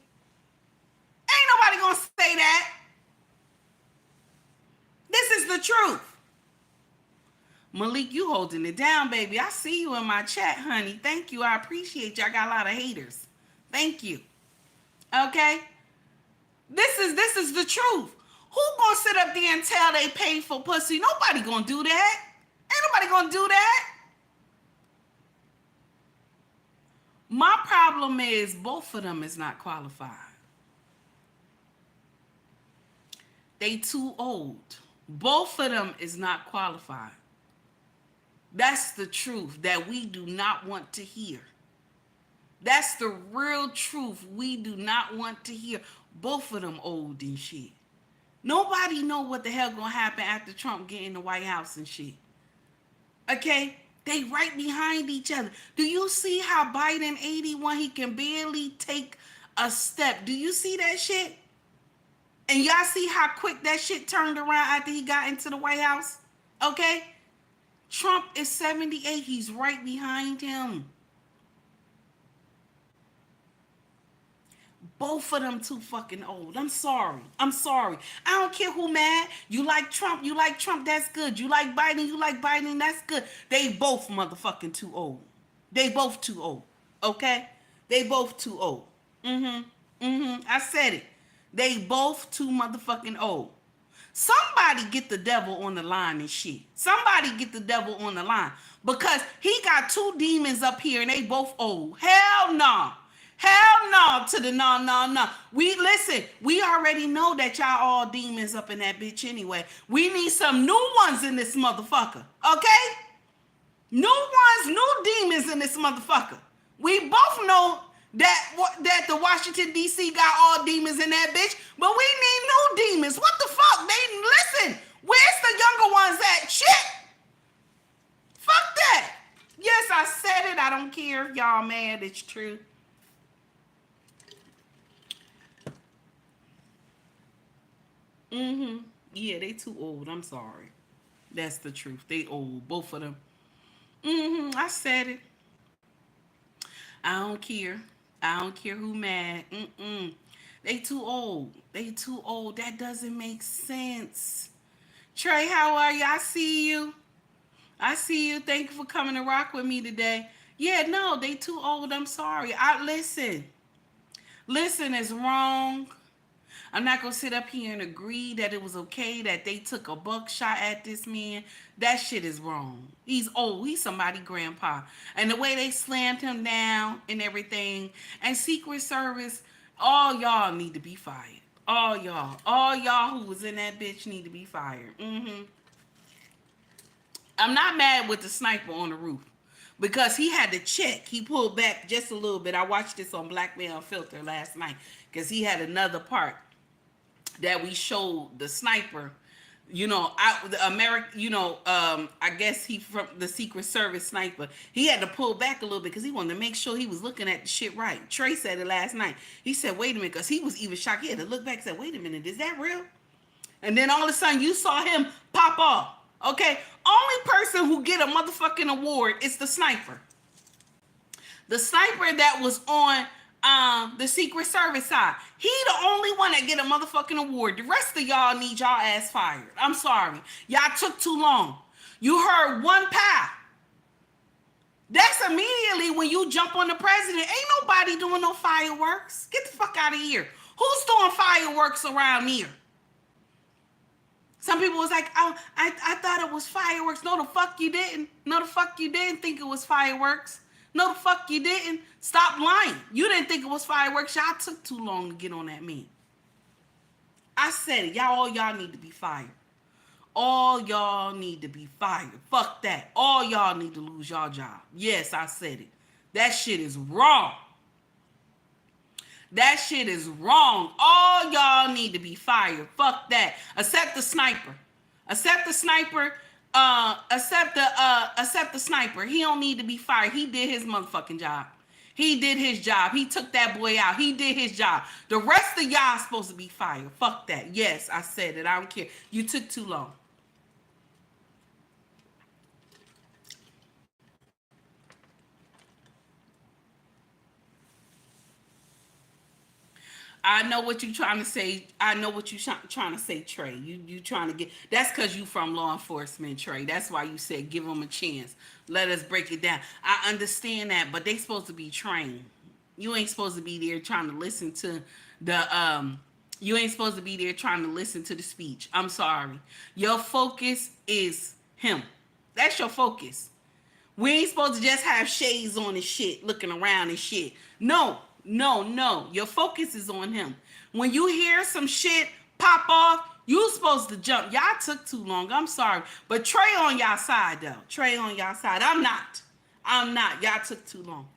S1: Ain't nobody gonna say that. This is the truth. Malik, you holding it down, baby. I see you in my chat, honey. Thank you. I appreciate you. I got a lot of haters. Thank you. Okay? This is the truth. Who gonna sit up there and tell they paid for pussy? Nobody gonna do that. Ain't nobody gonna do that. My problem is both of them is not qualified. They too old. Both of them is not qualified. That's the truth that we do not want to hear. That's the real truth we do not want to hear. Both of them old and shit. Nobody know what the hell gonna happen after Trump get in the White House and shit. Okay? They right behind each other. Do you see how Biden 81, he can barely take a step? Do you see that shit? And y'all see how quick that shit turned around after he got into the White House? Okay? Trump is 78. He's right behind him. Both of them too fucking old. I'm sorry. I'm sorry. I don't care who mad. You like Trump. You like Trump. That's good. You like Biden. You like Biden. That's good. They both motherfucking too old. They both too old. Okay? They both too old. I said it. They both too motherfucking old. Somebody get the devil on the line and shit. Somebody get the devil on the line. Because he got two demons up here and they both old. Hell no. Hell no to the no. We already know that y'all all demons up in that bitch anyway. We need some new ones in this motherfucker. Okay? New ones, new demons in this motherfucker. We both know that the Washington, D.C. got all demons in that bitch, but we need new demons. What the fuck? Listen, where's the younger ones at? Shit. Fuck that. Yes, I said it. I don't care if y'all mad. It's true. Yeah, they too old. I'm sorry. That's the truth. They old. Both of them. I said it. I don't care. I don't care who mad. They too old. They too old. That doesn't make sense. Trey, how are you? I see you. I see you. Thank you for coming to rock with me today. Yeah, no, they too old. I'm sorry. Listen. Listen is wrong. I'm not going to sit up here and agree that it was okay that they took a buckshot at this man. That shit is wrong. He's old. He's somebody's grandpa. And the way they slammed him down and everything. And Secret Service, all y'all need to be fired. All y'all who was in that bitch need to be fired. I'm not mad with the sniper on the roof. Because he had to check. He pulled back just a little bit. I watched this on Blackmen Unfiltered last night. Because he had another part that we showed the sniper, I guess he from the Secret Service sniper. He had to pull back a little bit because he wanted to make sure he was looking at the shit right. Trey said it last night. He said, wait a minute, because he was even shocked. He had to look back and said, wait a minute, is that real? And then all of a sudden you saw him pop off. Okay? Only person who get a motherfucking award is the sniper. The sniper that was on the Secret Service side. He the only one that get a motherfucking award. The rest of y'all need y'all ass fired. I'm sorry. Y'all took too long. You heard one pow. That's immediately when you jump on the president. Ain't nobody doing no fireworks. Get the fuck out of here. Who's doing fireworks around here? Some people was like, oh, I thought it was fireworks. No, the fuck you didn't. No, the fuck you didn't think it was fireworks. No, the fuck you didn't. Stop lying. You didn't think it was fireworks. Y'all took too long to get on that meme. I said it. All y'all need to be fired. All y'all need to be fired. Fuck that. All y'all need to lose y'all job. Yes, I said it. That shit is wrong. That shit is wrong. All y'all need to be fired. Fuck that. Except the sniper. Except the sniper. Except the sniper. He don't need to be fired. He did his motherfucking job. He did his job. He took that boy out. He did his job. The rest of y'all supposed to be fired. Fuck that. Yes, I said it. I don't care. You took too long. I know what you're trying to say. I know what you're trying to say, Trey. You trying to get... That's because you from law enforcement, Trey. That's why you said give them a chance. Let us break it down. I understand that, but they supposed to be trained. You ain't supposed to be there trying to listen to the... You ain't supposed to be there trying to listen to the speech. I'm sorry. Your focus is him. That's your focus. We ain't supposed to just have shades on and shit, looking around and shit. No. Your focus is on him. When you hear some shit pop off, you supposed to jump. Y'all took too long. I'm sorry. But Trey on y'all side, though. Trey on y'all side. I'm not. Y'all took too long.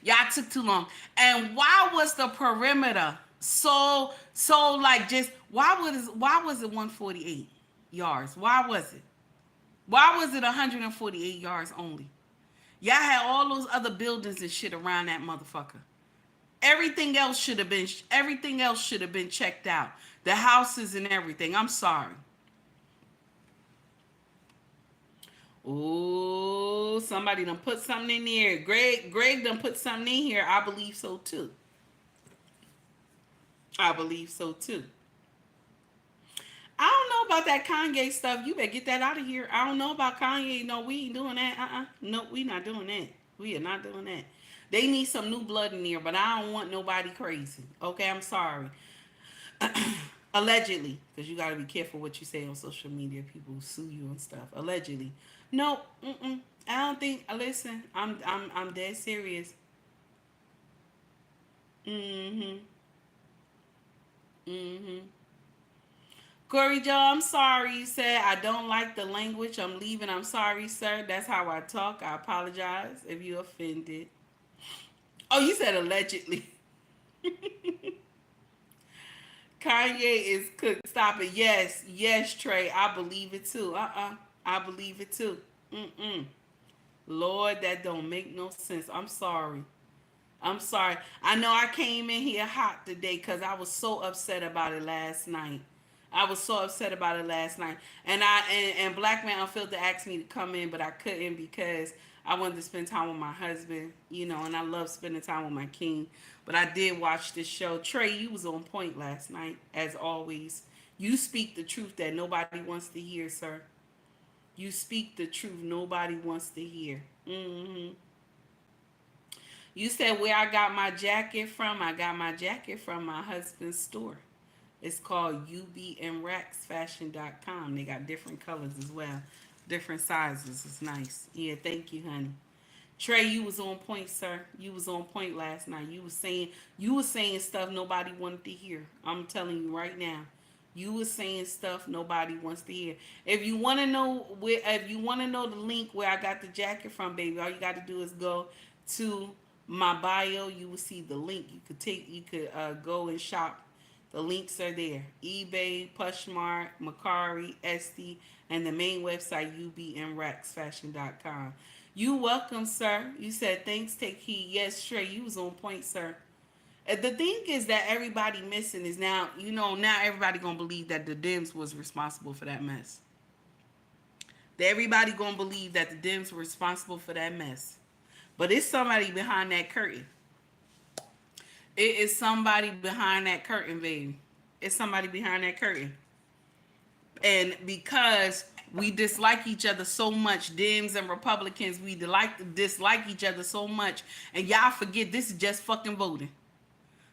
S1: Y'all took too long. And why was the perimeter so like just... Why was it 148 yards? Why was it? Why was it 148 yards only? Y'all had all those other buildings and shit around that motherfucker. Everything else should have been checked out. The houses and everything. I'm sorry. Oh, somebody done put something in there. Greg done put something in here. I believe so too. I believe so too. I don't know about that Kanye stuff. You better get that out of here. I don't know about Kanye. No, we ain't doing that. No, we not doing that. We are not doing that. They need some new blood in there, but I don't want nobody crazy. Okay, I'm sorry. Allegedly, because you got to be careful what you say on social media. People sue you and stuff. Allegedly. No, I don't think. Listen, I'm dead serious. Mm-hmm. Mm-hmm. Corey Joe, I'm sorry. You said I don't like the language. I'm leaving. I'm sorry, sir. That's how I talk. I apologize if you offended. Oh, you said allegedly. Kanye is cooked. Stop it. Yes, yes, Trey. I believe it too. I believe it too. Lord, that don't make no sense. I'm sorry. I'm sorry. I know I came in here hot today because I was so upset about it last night. I was so upset about it last night. And Black Man Unfiltered asked me to come in, but I couldn't because I wanted to spend time with my husband, and I love spending time with my king. But I did watch this show. Trey, you was on point last night, as always. You speak the truth that nobody wants to hear, sir. You speak the truth nobody wants to hear. You said where I got my jacket from. I got my jacket from my husband's store. It's called ubmracksfashion.com. They got different colors as well. Different sizes. It's nice. Yeah, thank you, honey. Trey, you was on point, sir. You was on point last night. You was saying stuff nobody wanted to hear. I'm telling you right now. You was saying stuff nobody wants to hear. If you want to know the link where I got the jacket from, baby, all you got to do is go to my bio. You will see the link. You could go and shop. The links are there. eBay, Pushmark, Macari, Etsy, and the main website, ubmracksfashion.com. You welcome, sir. You said, thanks, take heed. Yes, Trey, you was on point, sir. The thing is that everybody missing is now everybody going to believe that the Dems was responsible for that mess. Everybody going to believe that the Dems were responsible for that mess. But it's somebody behind that curtain. It is somebody behind that curtain, baby. It's somebody behind that curtain. And because we dislike each other so much, Dems and Republicans, we dislike each other so much. And y'all forget this is just fucking voting.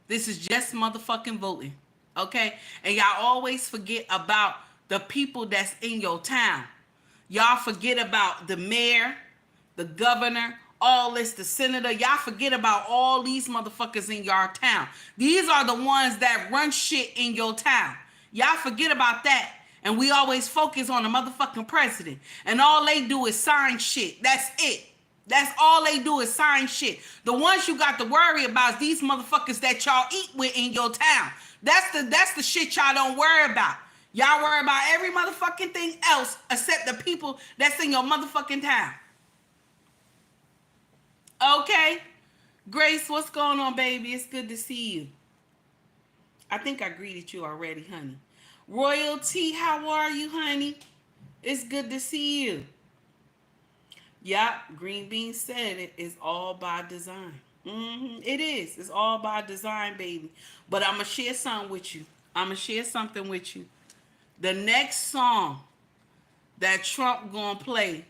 S1: This is just motherfucking voting. Okay? And y'all always forget about the people that's in your town. Y'all forget about the mayor, the governor, all this, the senator. Y'all forget about all these motherfuckers in your town. These are the ones that run shit in your town. Y'all forget about that. And we always focus on the motherfucking president. And all they do is sign shit. That's it. That's all they do is sign shit. The ones you got to worry about is these motherfuckers that y'all eat with in your town. That's the shit y'all don't worry about. Y'all worry about every motherfucking thing else except the people that's in your motherfucking town. Okay? Grace, what's going on, baby? It's good to see you. I think I greeted you already, honey. Royalty, how are you, honey? It's good to see you. Yep, Green Bean said it is all by design. It is. It's all by design, baby. But I'm going to share something with you. The next song that Trump going to play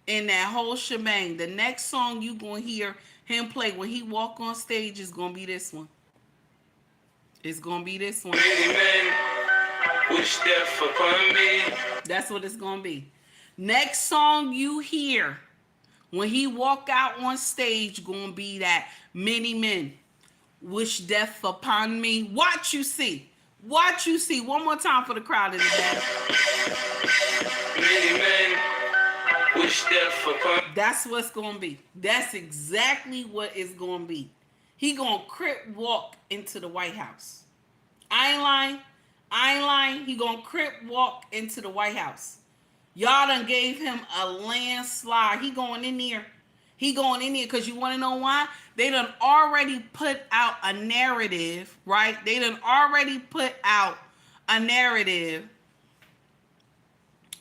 S1: in that whole shebang, the next song you going to hear him play when he walk on stage is going to be this one. It's going to be this one.
S10: Wish death upon me.
S1: That's what it's going to be. Next song you hear when he walk out on stage going to be that many men wish death upon me. Watch you see. Watch you see. One more time for the crowd in the back.
S10: Many men wish death upon.
S1: That's what's going to be. That's exactly what it's going to be. He going to crip walk into the White House. I ain't lying. He going to crip walk into the White House. Y'all done gave him a landslide. He going in there because you want to know why? They done already put out a narrative, right?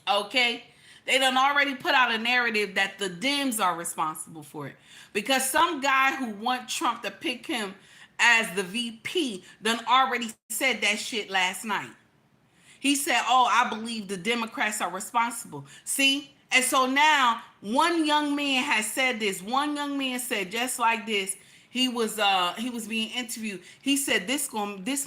S1: Okay? They done already put out a narrative that the Dems are responsible for it. Because some guy who want Trump to pick him as the VP done already said that shit last night. He said, oh, I believe the Democrats are responsible. See? And so now one young man has said this. One young man said just like this. He was being interviewed. He said this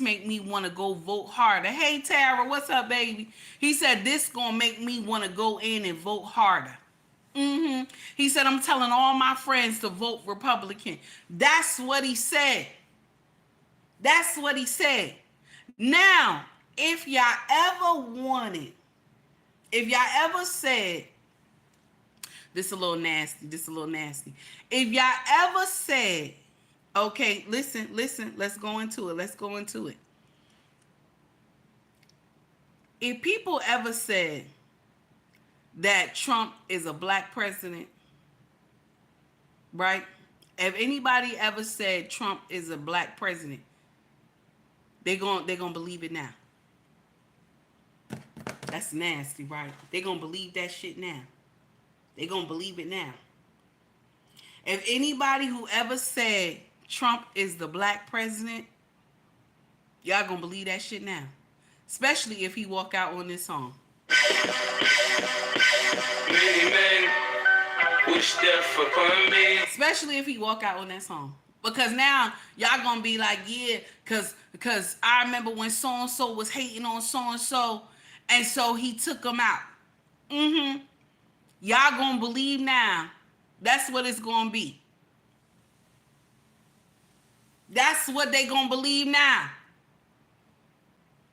S1: make me want to go vote harder. Hey Tara, what's up, baby? He said this gonna make me want to go in and vote harder. He said, I'm telling all my friends to vote Republican. That's what he said. That's what he said. Now, if y'all ever said, this a little nasty. If y'all ever said, okay, listen, let's go into it. If people ever said that Trump is a black president, right? If anybody ever said Trump is a black president, they're gonna believe it now. That's nasty, right? They're gonna believe that shit now. They're gonna believe it now. If anybody who ever said Trump is the black president, y'all gonna believe that shit now. Especially if he walk out on this song.
S10: Many men wish death upon me.
S1: Especially if he walk out on that song. Because now y'all gonna be like, yeah, cause I remember when so-and-so was hating on so-and-so, and so he took him out. Y'all gonna believe now. That's what it's gonna be. That's what they gonna believe now.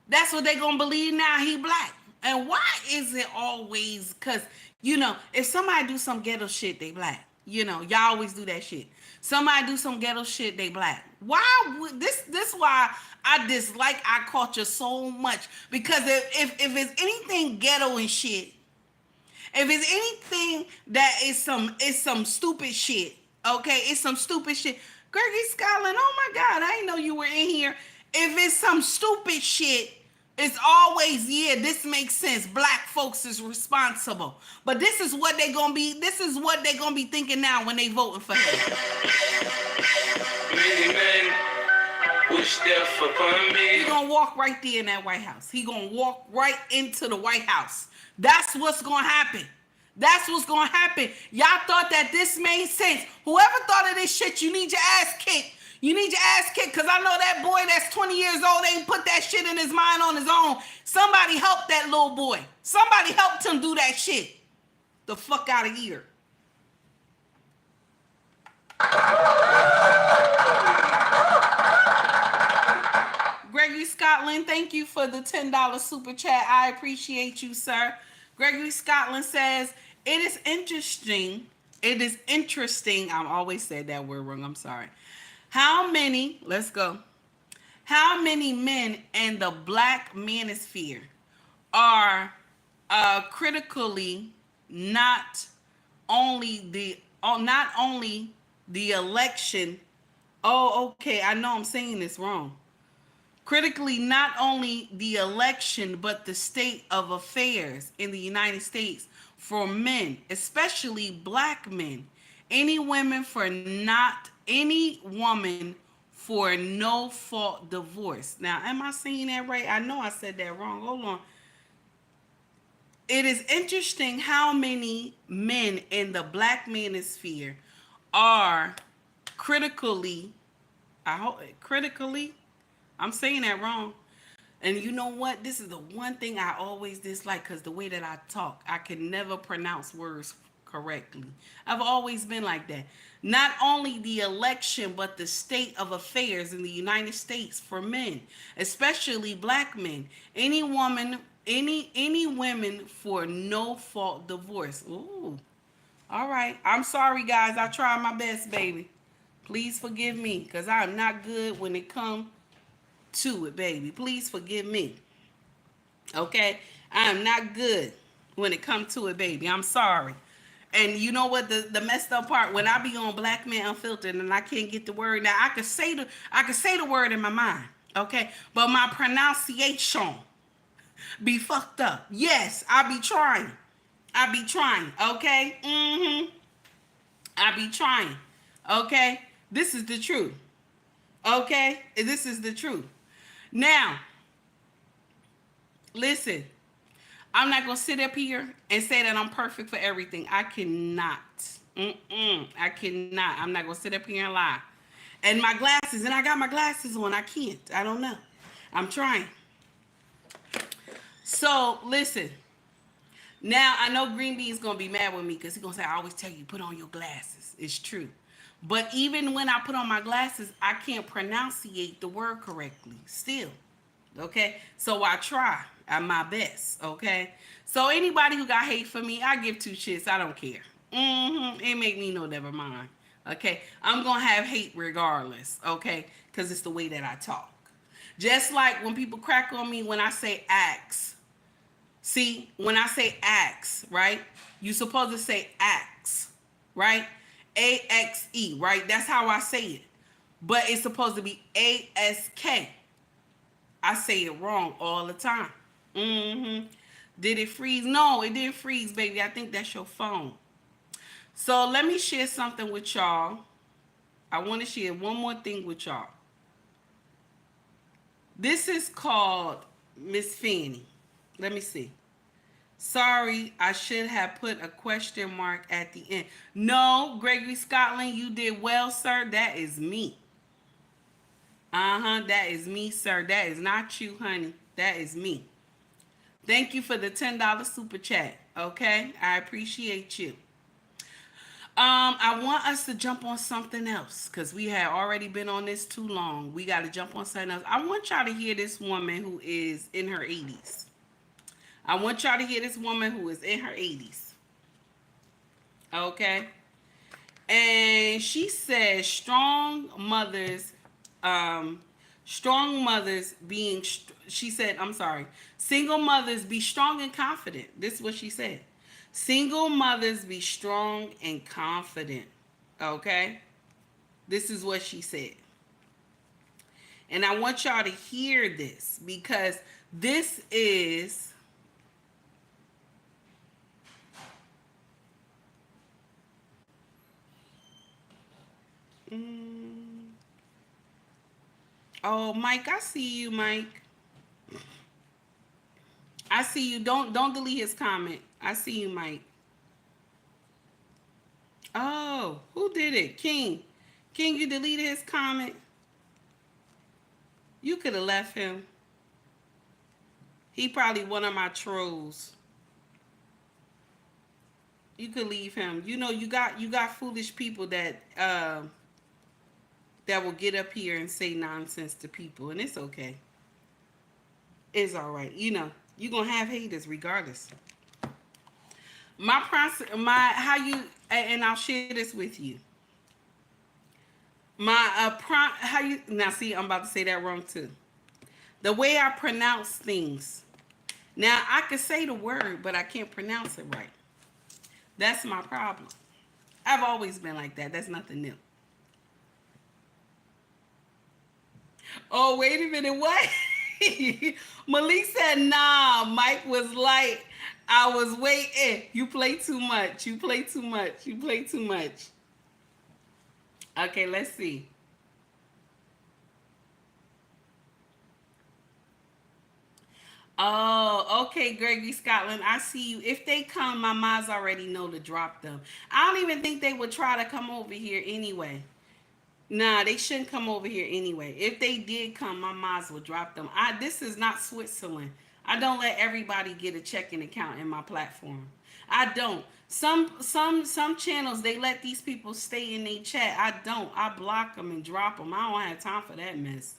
S1: That's what they gonna believe now. He black. And why is it always? Cause if somebody do some ghetto shit, they black. Y'all always do that shit. Somebody do some ghetto shit, they black. Why would this why I dislike our culture so much? Because if it's anything ghetto and shit, if it's anything that is some stupid shit, okay, it's some stupid shit. Gregory Scotland, oh my God, I didn't know you were in here. If it's some stupid shit, it's always, yeah, this makes sense. Black folks is responsible. But this is what they gonna be thinking now when they voting for him.
S10: Many men wish death upon me.
S1: He gonna walk right there in that White House. He gonna walk right into the White House. That's what's gonna happen. That's what's gonna happen. Y'all thought that this made sense. Whoever thought of this shit, you need your ass kicked. You need your ass kicked, because I know that boy that's 20 years old ain't put that shit in his mind on his own. Somebody helped that little boy. Somebody helped him do that shit. The fuck out of here. Gregory Scotland, thank you for the $10 super chat. I appreciate you, sir. Gregory Scotland says, it is interesting. I've always said that word wrong. I'm sorry. How many men in the black manosphere are critically not only the election. Oh, okay. I know I'm saying this wrong. Critically, not only the election, but the state of affairs in the United States for men, especially black men. Any woman for no fault divorce. Now, am I saying that right? I know I said that wrong. Hold on. It is interesting how many men in the black manosphere are critically, I'm saying that wrong. And you know what? This is the one thing I always dislike, because the way that I talk, I can never pronounce words correctly. I've always been like that. Not only the election, but the state of affairs in the United States for men, especially black men. Any women for no fault divorce. Ooh. All right. I'm sorry, guys. I tried my best, baby. Please forgive me, because I'm not good when it comes to it, baby. Please forgive me. Okay? I am not good when it comes to it, baby. I'm sorry. And you know what, the messed up part, when I be on Black Men Unfiltered and I can't get the word, now I could say the word in my mind, okay? But my pronunciation be fucked up. Yes, I be trying, okay? I be trying, okay? This is the truth. Okay? This is the truth. Now, listen, I'm not going to sit up here and say that I'm perfect for everything. I cannot. I cannot. I'm not going to sit up here and lie. And my glasses, and I got my glasses on. I can't. I don't know. I'm trying. So, listen. Now, I know Green Bean's going to be mad with me because he's going to say, I always tell you, put on your glasses. It's true. But even when I put on my glasses, I can't pronunciate the word correctly still. Okay? So I try at my best. Okay? So anybody who got hate for me, I give two shits. I don't care. It make me no never mind. Okay? I'm going to have hate regardless. Okay? Because it's the way that I talk. Just like when people crack on me when I say axe. See, when I say axe, right? You're supposed to say axe, right? A-X-E, right? That's how I say it. But it's supposed to be A-S-K. I say it wrong all the time. Did it freeze? No, it didn't freeze, baby. I think that's your phone. So let me share something with y'all. I want to share one more thing with y'all. This is called Miss Fanny. Let me see. Sorry, I should have put a question mark at the end. No, Gregory Scotland, you did well, sir. That is me. That is me, sir. That is not you, honey. That is me. Thank you for the $10 super chat. Okay? I appreciate you. I want us to jump on something else because we had already been on this too long. We got to jump on something else. I want y'all to hear this woman who is in her 80s. I want y'all to hear this woman who is in her 80s. Okay? And she says strong mothers being, she said, I'm sorry, single mothers be strong and confident. This is what she said. Single mothers be strong and confident. Okay? This is what she said. And I want y'all to hear this because this is oh, Mike, I see you, Mike. I see you. Don't delete his comment. I see you, Mike. Oh, who did it? King. King, you deleted his comment. You could have left him. He probably one of my trolls. You could leave him. You know, you got foolish people that will get up here and say nonsense to people, and it's okay. It's all right. You know, you're gonna have haters regardless. And I'll share this with you. Now see, I'm about to say that wrong too. The way I pronounce things. Now I can say the word, but I can't pronounce it right. That's my problem. I've always been like that. That's nothing new. Oh, wait a minute. What? Malik said, nah, Mike was light. I was waiting. You play too much. You play too much. You play too much. Okay, let's see. Oh, okay, Gregory Scotland. I see you. If they come, my moms already know to drop them. I don't even think they would try to come over here anyway. Nah, they shouldn't come over here anyway. If they did come, my moms would drop them. This is not Switzerland. I don't let everybody get a checking account in my platform. I don't. Some channels, they let these people stay in their chat. I don't. I block them and drop them. I don't have time for that mess.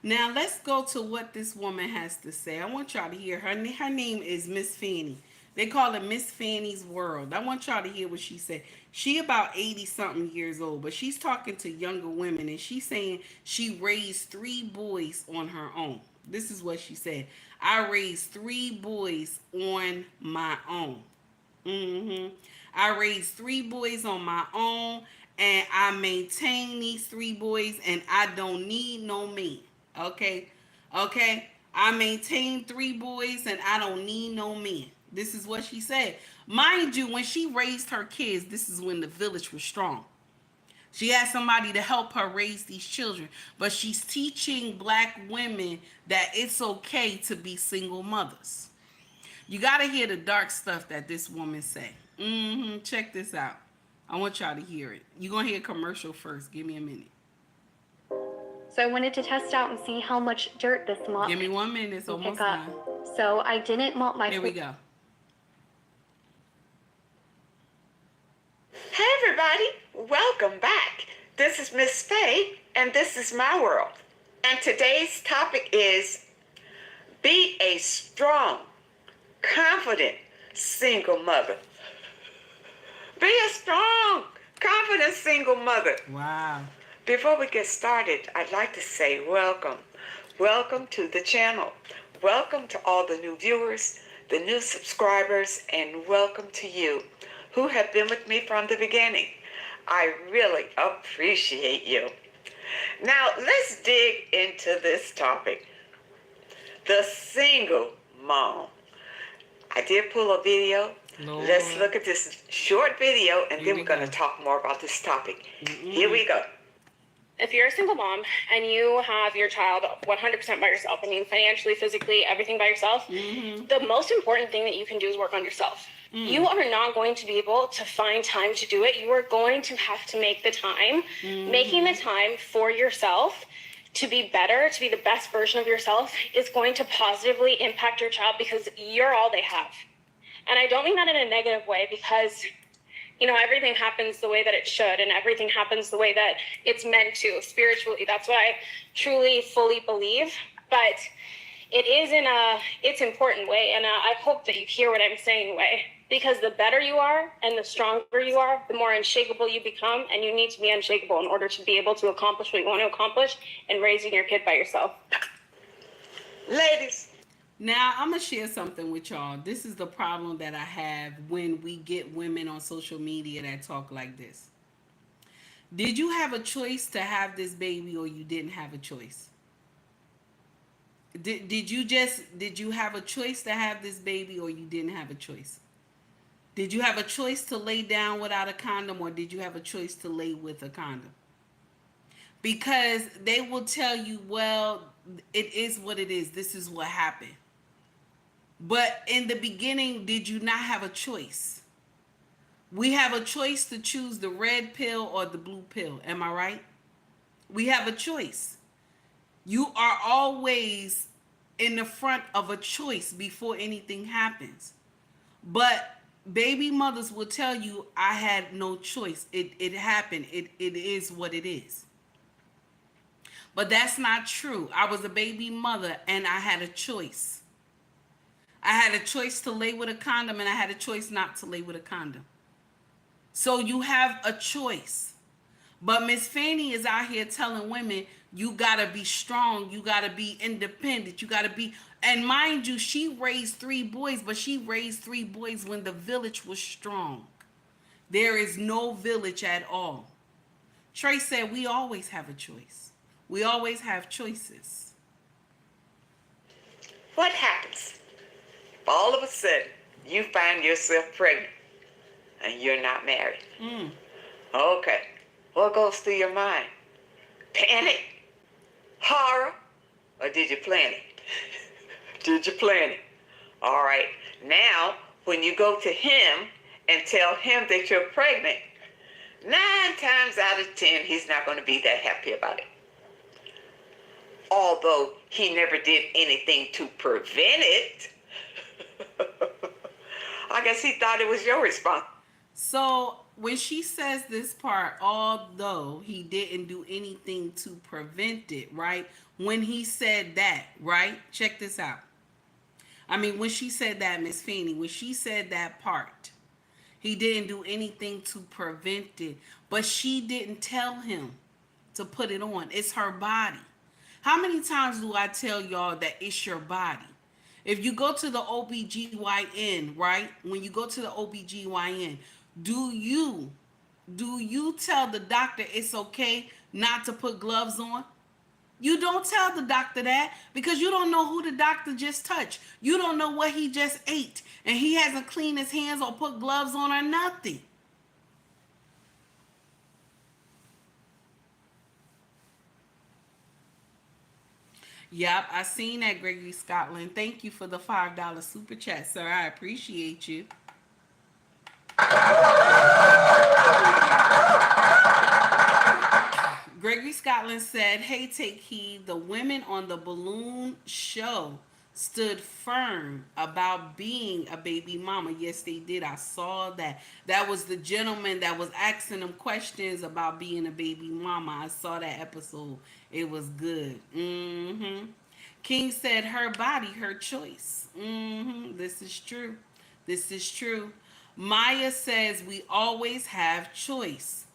S1: Now let's go to what this woman has to say. I want y'all to hear her. Her name is Miss Fanny. They call it Miss Fanny's World. I want y'all to hear what she said. She about 80 something years old, but she's talking to younger women, and she's saying she raised 3 boys on her own. This is what she said. I raised 3 boys on my own. I raised 3 boys on my own, and I maintain these 3 boys, and I don't need no man. Okay? I maintain 3 boys, and I don't need no man. This is what she said. Mind you, when she raised her kids, this is when the village was strong. She has somebody to help her raise these children. But she's teaching black women that it's okay to be single mothers. You got to hear the dark stuff that this woman say. Check this out. I want y'all to hear it. You're going to hear a commercial first. Give me a minute.
S12: So I wanted to test out and see how much dirt this mop
S1: Give me 1 minute. It's
S12: can
S1: almost
S12: pick up.
S1: done.
S12: So I didn't mop my
S1: Here we go.
S13: Hey everybody, welcome back. This is Miss Faye, and this is my world. And today's topic is be a strong, confident single mother. Be a strong, confident single mother.
S1: Wow.
S13: Before we get started, I'd like to say welcome. Welcome to the channel. Welcome to all the new viewers, the new subscribers, and welcome to you who have been with me from the beginning. I really appreciate you. Now, let's dig into this topic. The single mom. I did pull a video.
S1: Lord.
S13: Let's look at this short video, and
S1: Here
S13: then
S1: we
S13: we're going to
S1: go.
S13: talk more about this topic. Here we go.
S14: If you're a single mom and you have your child 100% by yourself, I mean financially, physically, everything by yourself, the most important thing that you can do is work on yourself. You are not going to be able to find time to do it. You are going to have to make the time. Making the time for yourself to be better, to be the best version of yourself, is going to positively impact your child because you're all they have. And I don't mean that in a negative way because, you know, everything happens the way that it should and everything happens the way that it's meant to spiritually. That's what I truly, fully believe. But it is in it's important way. And I hope that you hear what I'm saying way. Because the better you are and the stronger you are, the more unshakable you become. And you need to be unshakable in order to be able to accomplish what you want to accomplish and raising your kid by yourself.
S13: Ladies.
S1: Now, I'm going to share something with y'all. This is the problem that I have when we get women on social media that talk like this. Did you have a choice to have this baby or you didn't have a choice? Did you have a choice to have this baby or you didn't have a choice? Did you have a choice to lay down without a condom or did you have a choice to lay with a condom? Because they will tell you, well, it is what it is. This is what happened. But in the beginning, did you not have a choice? We have a choice to choose the red pill or the blue pill. Am I right? We have a choice. You are always in the front of a choice before anything happens. But baby mothers will tell you, I had no choice. It happened. It is what it is. But that's not true. I was a baby mother and I had a choice. I had a choice to lay with a condom and I had a choice not to lay with a condom. So you have a choice. But Miss Fanny is out here telling women, you got to be strong. You got to be independent. You got to be... And mind you, she raised 3 boys, but she raised 3 boys when the village was strong. There is no village at all. Trey said, we always have a choice. We always have choices.
S13: What happens? All of a sudden, you find yourself pregnant and you're not married. Okay. What goes through your mind? Panic? Horror? Or did you plan it? Did you plan it? All right. Now, when you go to him and tell him that you're pregnant, 9 times out of 10, he's not going to be that happy about it. Although he never did anything to prevent it. I guess he thought it was your response.
S1: So when she says this part, although he didn't do anything to prevent it, right? When he said that, right? Check this out. I mean, when she said that, Miss Fanny, when she said that part, he didn't do anything to prevent it. But she didn't tell him to put it on. It's her body. How many times do I tell y'all that it's your body? If you go to the OBGYN, right? When you go to the OBGYN, do you tell the doctor it's okay not to put gloves on? You don't tell the doctor that because you don't know who the doctor just touched. You don't know what he just ate. And he hasn't cleaned his hands or put gloves on or nothing. Yep, I seen that, Gregory Scotland. Thank you for the $5 super chat, sir. I appreciate you. Gregory Scotland said, "Hey, take heed. The women on the balloon show stood firm about being a baby mama." Yes, they did. I saw that. That was the gentleman that was asking them questions about being a baby mama. I saw that episode. It was good. King said, "Her body, her choice." This is true. This is true. Maya says, "We always have choice.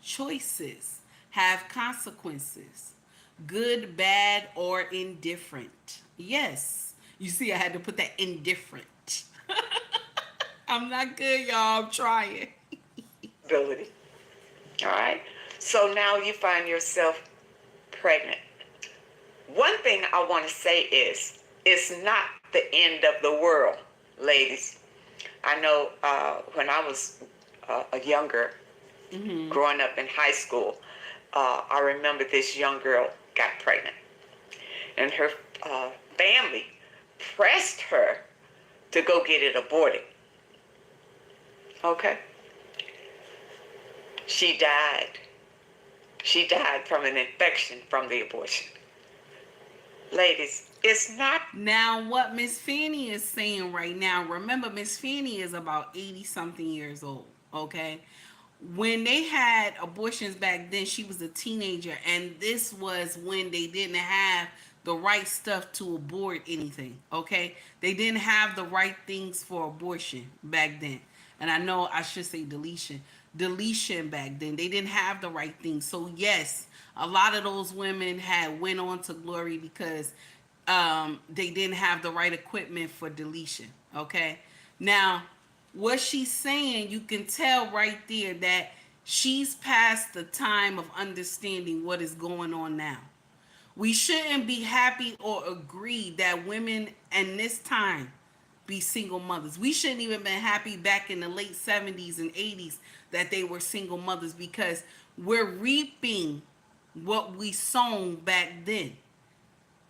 S1: Choices have consequences. Good, bad, or indifferent." Yes. You see, I had to put that indifferent. I'm not good, y'all. I'm trying.
S13: Ability. All right. So now you find yourself pregnant. One thing I want to say is, it's not the end of the world, ladies. I know when I was younger, growing up in high school, I remember this young girl got pregnant. And her family pressed her to go get it aborted. Okay? She died. She died from an infection from the abortion. Ladies, it's not...
S1: Now, what Miss Fanny is saying right now, remember, Miss Fanny is about 80-something years old, okay? When they had abortions back then, she was a teenager, and this was when they didn't have the right stuff to abort anything, okay? They didn't have the right things for abortion back then. And I know I should say deletion back then. They didn't have the right things. So yes, a lot of those women had went on to glory because they didn't have the right equipment for deletion, okay? Now, what she's saying, you can tell right there that she's past the time of understanding what is going on now. We shouldn't be happy or agree that women in this time be single mothers. We shouldn't even been happy back in the late 70s and 80s that they were single mothers, because we're reaping what we sown back then.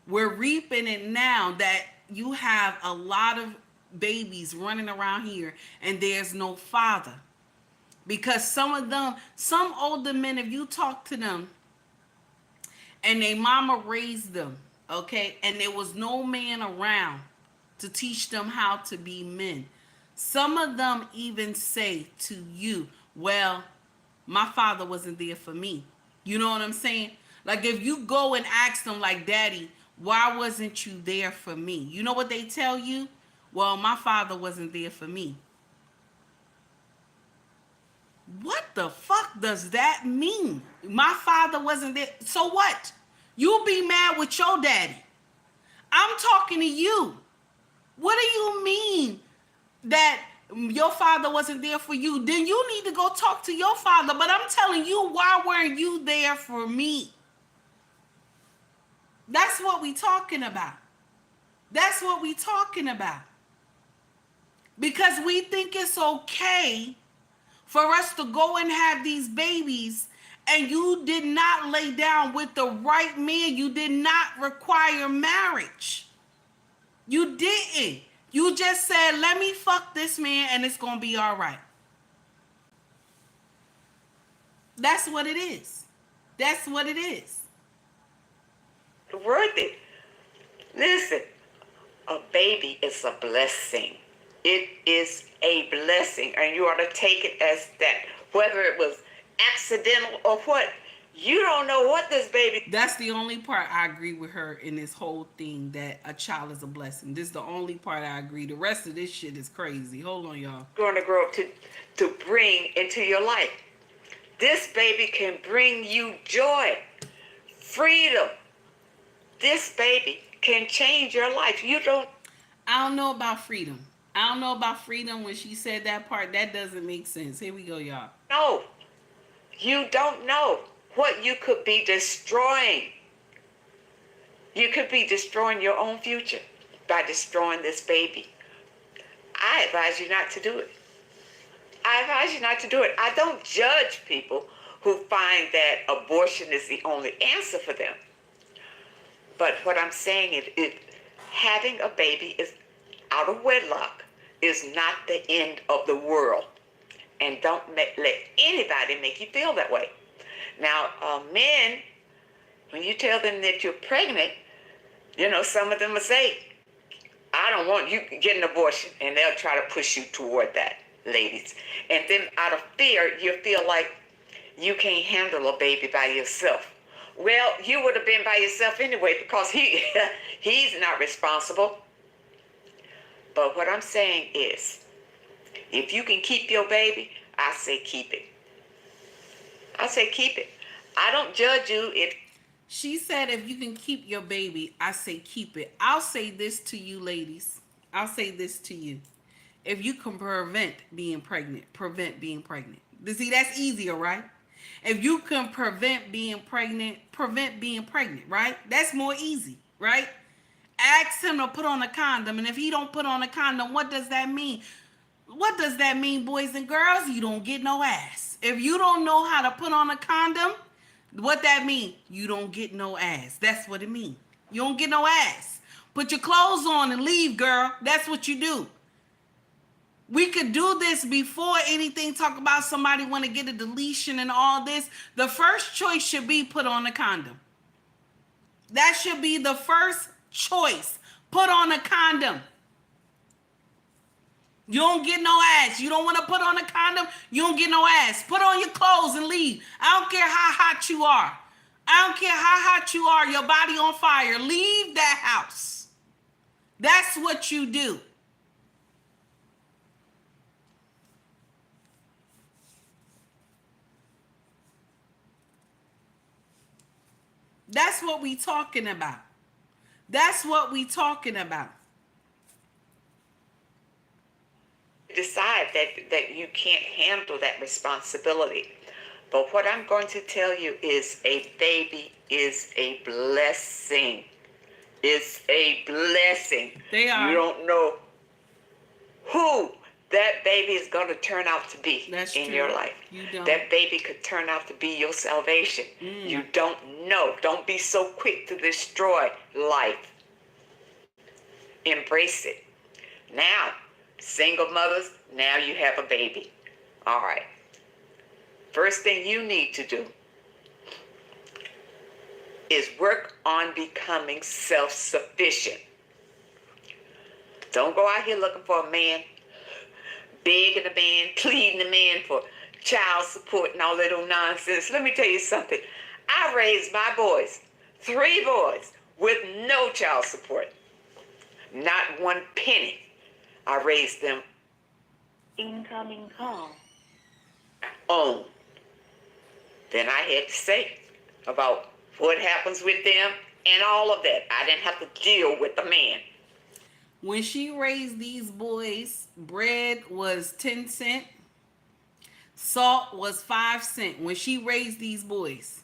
S1: We're reaping it now that you have a lot of babies running around here and there's no father. Because some of them, some older men, if you talk to them and their mama raised them, okay, and there was no man around to teach them how to be men, some of them even say to you, well, my father wasn't there for me. You know what I'm saying? Like, if you go and ask them, like, Daddy, why wasn't you there for me? You know what they tell you? Well, my father wasn't there for me. What the fuck does that mean? My father wasn't there. So what? You be mad with your daddy. I'm talking to you. What do you mean that your father wasn't there for you? Then you need to go talk to your father. But I'm telling you, why weren't you there for me? That's what we talking about. That's what we talking about. Because we think it's okay for us to go and have these babies, and you did not lay down with the right man. You did not require marriage. You didn't. You just said, let me fuck this man and it's going to be all right. That's what it is. That's what it is.
S13: Worth it. Listen, a baby is a blessing. It is a blessing, and you ought to take it as that. Whether it was accidental or what, you don't know what this baby...
S1: That's the only part I agree with her in this whole thing, that a child is a blessing. This is the only part I agree. The rest of this shit is crazy. Hold on, y'all.
S13: Going to grow up to bring into your life. This baby can bring you joy, freedom. This baby can change your life. I
S1: don't know about freedom. I don't know about freedom. When she said that part, that doesn't make sense. Here we go, y'all.
S13: No, you don't know what you could be destroying. You could be destroying your own future by destroying this baby. I advise you not to do it. I advise you not to do it. I don't judge people who find that abortion is the only answer for them. But what I'm saying is having a baby is out of wedlock is not the end of the world. And don't let anybody make you feel that way. Now, men, when you tell them that you're pregnant, some of them will say, I don't want you to get an abortion. And they'll try to push you toward that, ladies. And then out of fear, you feel like you can't handle a baby by yourself. Well, you would have been by yourself anyway because he's not responsible. But what I'm saying is, if you can keep your baby, I say keep it. I say keep it. I don't judge you if...
S1: She said if you can keep your baby, I say keep it. I'll say this to you, ladies. I'll say this to you. If you can prevent being pregnant. See, that's easier, right? If you can prevent being pregnant, right? That's more easy, right? Ask him to put on a condom, and if he don't put on a condom, what does that mean? What does that mean, boys and girls? You don't get no ass. If you don't know how to put on a condom, what that mean? You don't get no ass. That's what it mean. You don't get no ass. Put your clothes on and leave, girl. That's what you do. We could do this before anything. Talk about somebody want to get a deletion and all this. The first choice should be put on a condom. That should be the first choice. Put on a condom. You don't get no ass. You don't want to put on a condom, you don't get no ass. Put on your clothes and leave. I don't care how hot you are. I don't care how hot you are, your body on fire. Leave that house. That's what you do. That's what we talking about. That's what we talking about.
S13: Decide that you can't handle that responsibility. But what I'm going to tell you is a baby is a blessing. It's a blessing.
S1: They are.
S13: You don't know who that baby is going to turn out to be in your life.
S1: You don't.
S13: That baby could turn out to be your salvation. You don't know. Don't be so quick to destroy life. Embrace it. Now, single mothers, now you have a baby. All right. First thing you need to do is work on becoming self-sufficient. Don't go out here looking for a man, begging a man, pleading a man for child support and all that old nonsense. Let me tell you something. I raised my boys, 3 boys, with no child support. Not one penny. I raised them. Incoming call. Own. Then I had to say about what happens with them and all of that. I didn't have to deal with the man.
S1: When she raised these boys, bread was 10 cents. Salt was 5 cents. When she raised these boys,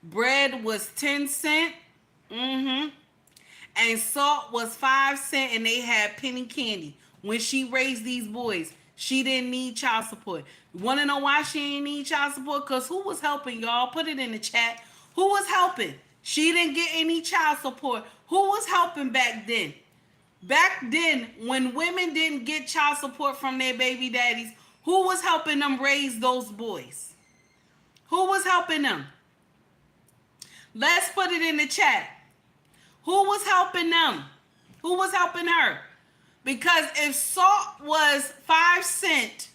S1: bread was 10 cents. And salt was 5 cents, and they had penny candy. When she raised these boys, she didn't need child support. You want to know why she didn't need child support? Because who was helping, y'all? Put it in the chat. Who was helping? She didn't get any child support. Who was helping back then? Back then, when women didn't get child support from their baby daddies, who was helping them raise those boys? Who was helping them? Let's put it in the chat. Who was helping them? Who was helping her? Because if salt was 5 cents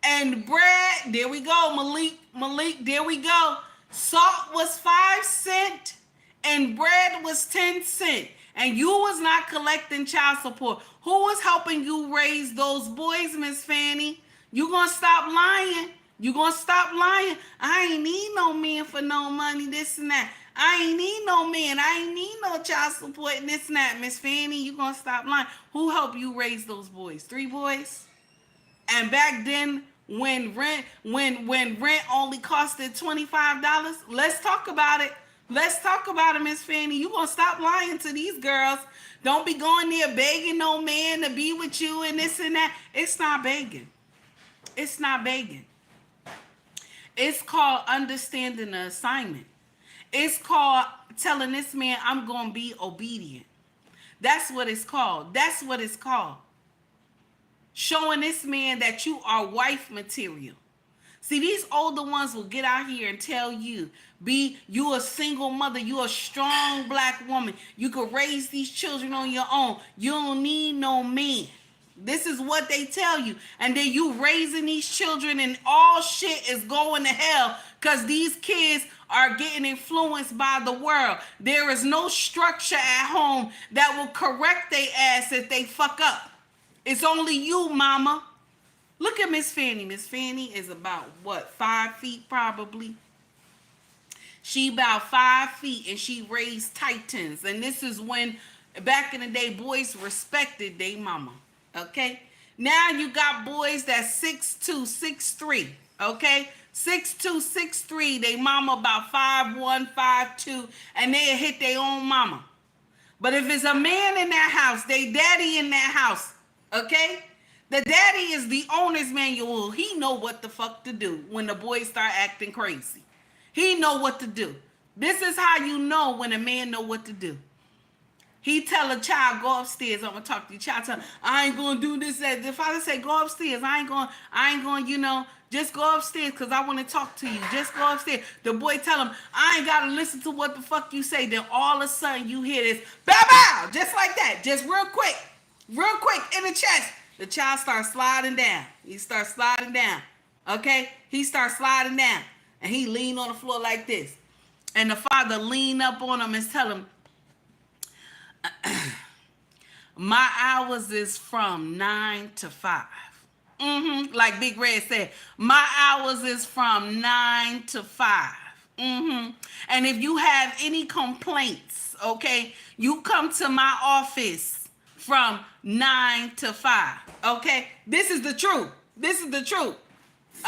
S1: and bread, there we go, Malik, there we go. Salt was 5 cents and bread was 10 cents. And you was not collecting child support. Who was helping you raise those boys, Miss Fanny? You gonna stop lying? You gonna stop lying? I ain't need no man for no money, this and that. I ain't need no man. I ain't need no child support and this and that. Miss Fanny, you gonna stop lying. Who helped you raise those boys? 3 boys? And back then, when rent only costed $25, let's talk about it. Let's talk about it, Miss Fanny. You gonna stop lying to these girls. Don't be going there begging no man to be with you and this and that. It's not begging. It's not begging. It's called understanding the assignment. It's called telling this man, I'm going to be obedient. That's what it's called. That's what it's called. Showing this man that you are wife material. See, these older ones will get out here and tell you, you a single mother, you a strong black woman. You can raise these children on your own. You don't need no man. This is what they tell you. And then you raising these children and all shit is going to hell because these kids are getting influenced by the world. There is no structure at home that will correct their ass if they fuck up. It's only you, mama. Look at Miss Fanny. Miss Fanny is about, 5 feet probably? She about 5 feet and she raised titans. And this is when, back in the day, boys respected their mama. Okay? Now you got boys that's 6'2", 6'3", okay? 6'2", 6'3", they mama about 5'1", 5'2", and they hit their own mama. But if it's a man in that house, they daddy in that house, okay? The daddy is the owner's manual. He know what the fuck to do when the boys start acting crazy. He know what to do. This is how you know when a man know what to do. He tell a child, go upstairs, I'm gonna talk to you. Child tell, I ain't gonna do this. The father say, go upstairs. I ain't gonna, just go upstairs because I want to talk to you. Just go upstairs. The boy tell him, I ain't gotta listen to what the fuck you say. Then all of a sudden you hear this, bow bow, just like that, just real quick in the chest. The child starts sliding down. He starts sliding down. Okay? He starts sliding down. And he lean on the floor like this. And the father lean up on him and tell him, my hours is from 9 to 5. Like Big Red said, my hours is from 9 to 5. And if you have any complaints, okay, you come to my office from 9 to 5. Okay? This is the truth. This is the truth.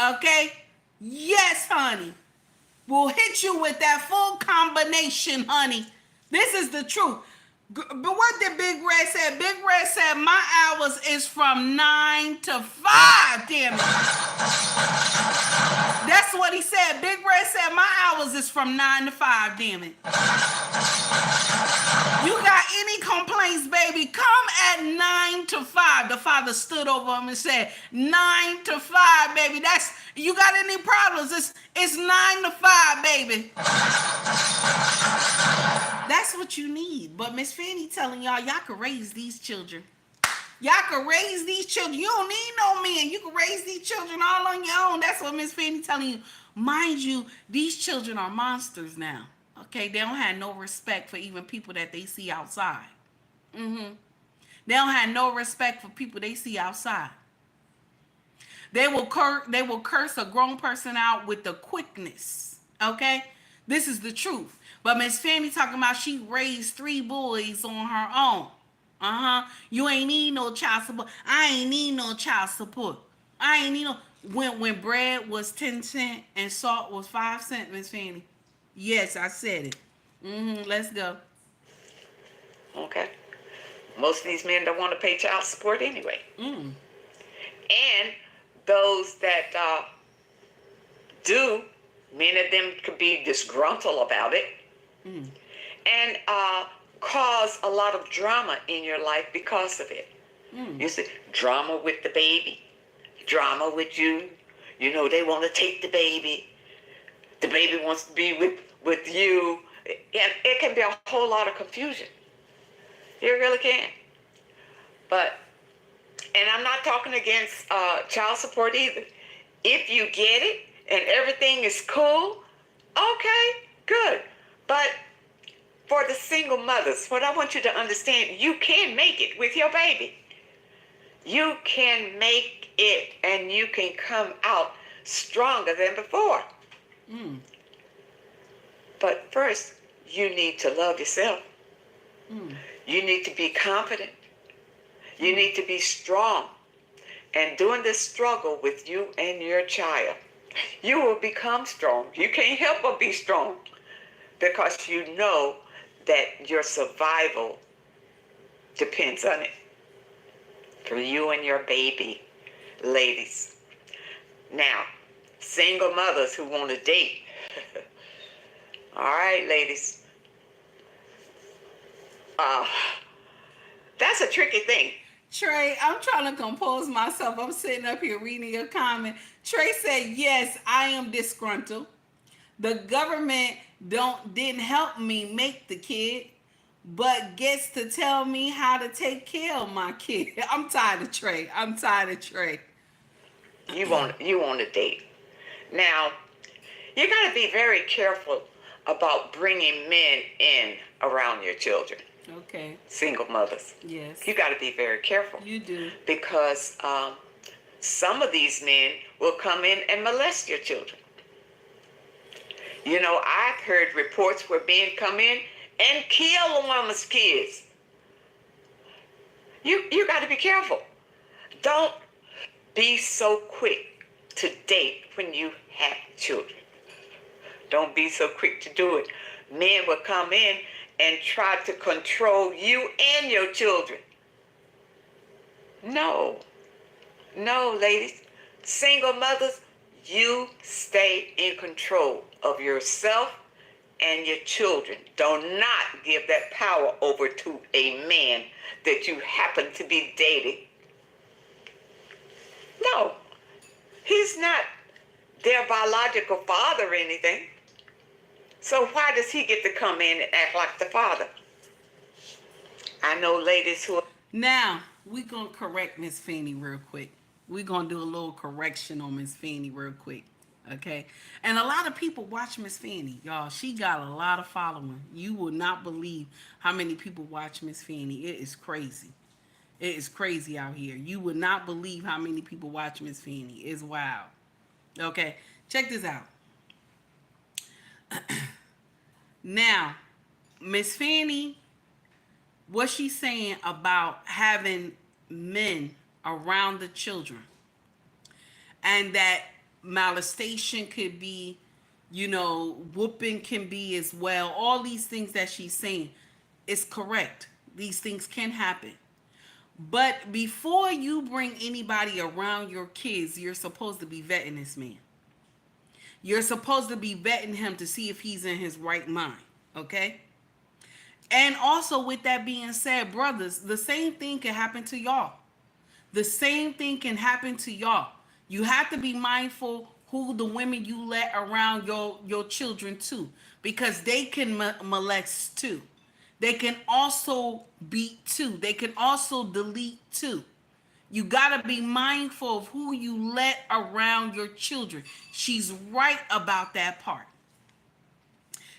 S1: Okay? Yes, honey. We'll hit you with that full combination, honey. This is the truth. But what did Big Red say? Big Red said, my hours is from 9 to 5, damn it. That's what he said. Big Red said, my hours is from 9 to 5, damn it. You got any complaints, baby? Come at 9 to 5. The father stood over him and said, 9 to 5, baby. You got any problems? It's 9 to 5, baby. That's what you need. But Miss Fanny telling y'all can raise these children. Y'all can raise these children. You don't need no man. You can raise these children all on your own. That's what Miss Fanny telling you. Mind you, these children are monsters now. Okay, they don't have no respect for even people that they see outside. They don't have no respect for people they see outside. They will curse a grown person out with the quickness. Okay, this is the truth. But Miss Fanny talking about she raised 3 boys on her own. You ain't need no child support. I ain't need no child support. I ain't need no. When bread was 10 cents and salt was 5 cents, Miss Fanny. Yes, I said it. Let's go.
S13: Okay. Most of these men don't want to pay child support anyway. And those that do, many of them could be disgruntled about it and cause a lot of drama in your life because of it. You see, drama with the baby, drama with you. You know, they want to take the baby. The baby wants to be with you. And it can be a whole lot of confusion. It really can. But, and I'm not talking against child support either. If you get it and everything is cool, okay, good. But for the single mothers, what I want you to understand, you can make it with your baby. You can make it and you can come out stronger than before. But first, you need to love yourself. You need to be confident. You need to be strong. And during this struggle with you and your child, you will become strong. You can't help but be strong because you know that your survival depends on it. For you and your baby, ladies. Now, single mothers who want to date, All right, ladies. That's a tricky thing.
S1: Trey, I'm trying to compose myself. I'm sitting up here reading your comment. Trey said, yes, I am disgruntled. The government didn't help me make the kid, but gets to tell me how to take care of my kid. I'm tired of Trey.
S13: You want a date. Now, you got to be very careful about bringing men in around your children.
S1: Okay.
S13: Single mothers.
S1: Yes.
S13: You got to be very careful.
S1: You do.
S13: Because some of these men will come in and molest your children. You know, I've heard reports where men come in and kill a woman's kids. You got to be careful. Don't be so quick to date when you have children. Don't be so quick to do it. Men will come in and try to control you and your children. No, ladies. Single mothers, you stay in control of yourself and your children. Do not give that power over to a man that you happen to be dating. No, he's not their biological father or anything. So why does he get to come in and act like the father? I know ladies who...
S1: Now, we're going to correct Miss Fanny real quick. We're going to do a little correction on Miss Fanny real quick. Okay? And a lot of people watch Miss Fanny. Y'all, she got a lot of following. You will not believe how many people watch Miss Fanny. It is crazy. It is crazy out here. You would not believe how many people watch Miss Fanny. It's wild. Okay? Check this out. Now, Miss Fanny, what she's saying about having men around the children and that molestation could be, whooping can be as well. All these things that she's saying is correct. These things can happen. But before you bring anybody around your kids, you're supposed to be vetting this man. You're supposed to be vetting him to see if he's in his right mind, okay? And also, with that being said, brothers, the same thing can happen to y'all. The same thing can happen to y'all. You have to be mindful who the women you let around your children too, because they can molest too. They can also beat too. They can also delete too. You got to be mindful of who you let around your children. She's right about that part.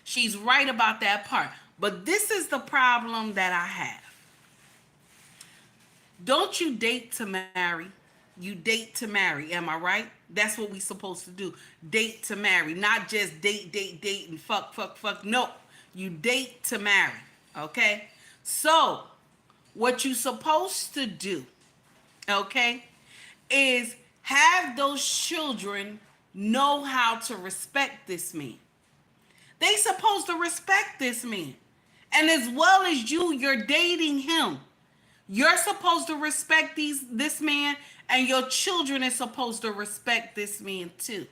S1: She's right about that part. But this is the problem that I have. Don't you date to marry? You date to marry. Am I right? That's what we're supposed to do. Date to marry. Not just date, and fuck. No. You date to marry. Okay? So, what you're supposed to do, okay, is have those children know how to respect this man. They supposed to respect this man. And as well as you're dating him. You're supposed to respect this man, and your children are supposed to respect this man too.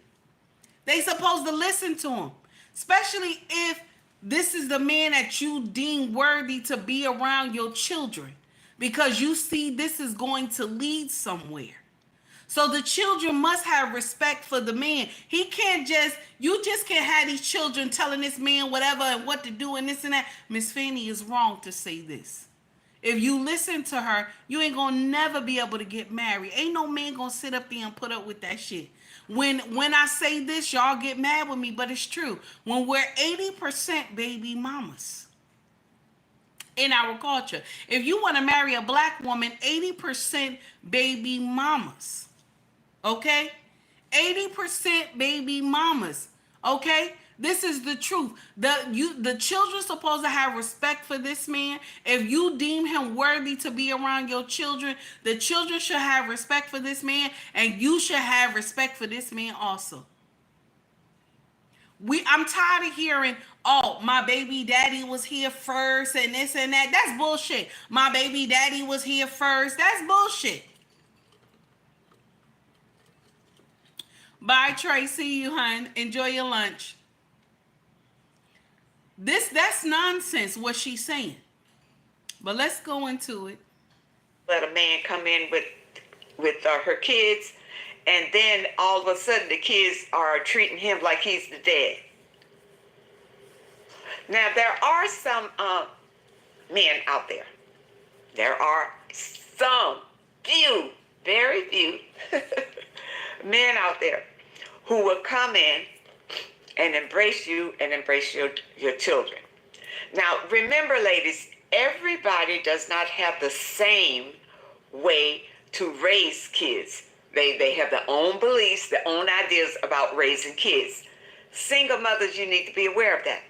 S1: They supposed to listen to him, especially if this is the man that you deem worthy to be around your children, because you see this is going to lead somewhere. So the children must have respect for the man. You just can't have these children telling this man whatever and what to do and this and that. Miss Fanny is wrong to say this. If you listen to her, you ain't gonna never be able to get married. Ain't no man gonna sit up there and put up with that shit. When I say this, y'all get mad with me, but it's true. When we're 80% baby mamas in our culture, if you want to marry a black woman, 80% baby mamas. Okay? 80% baby mamas. Okay? This is the truth. The children supposed to have respect for this man. If you deem him worthy to be around your children, the children should have respect for this man, and you should have respect for this man also. I'm tired of hearing, oh, my baby daddy was here first and this and that. That's bullshit. My baby daddy was here first. That's bullshit. Bye, Trey. See you, hon. Enjoy your lunch. That's nonsense what she's saying. But let's go into it.
S13: Let a man come in with her kids, and then all of a sudden the kids are treating him like he's the dad. Now there are some men out there. There are some few, very few men out there who will come in and embrace you and embrace your children. Now, remember, ladies, everybody does not have the same way to raise kids. They have their own beliefs, their own ideas about raising kids. Single mothers, you need to be aware of that.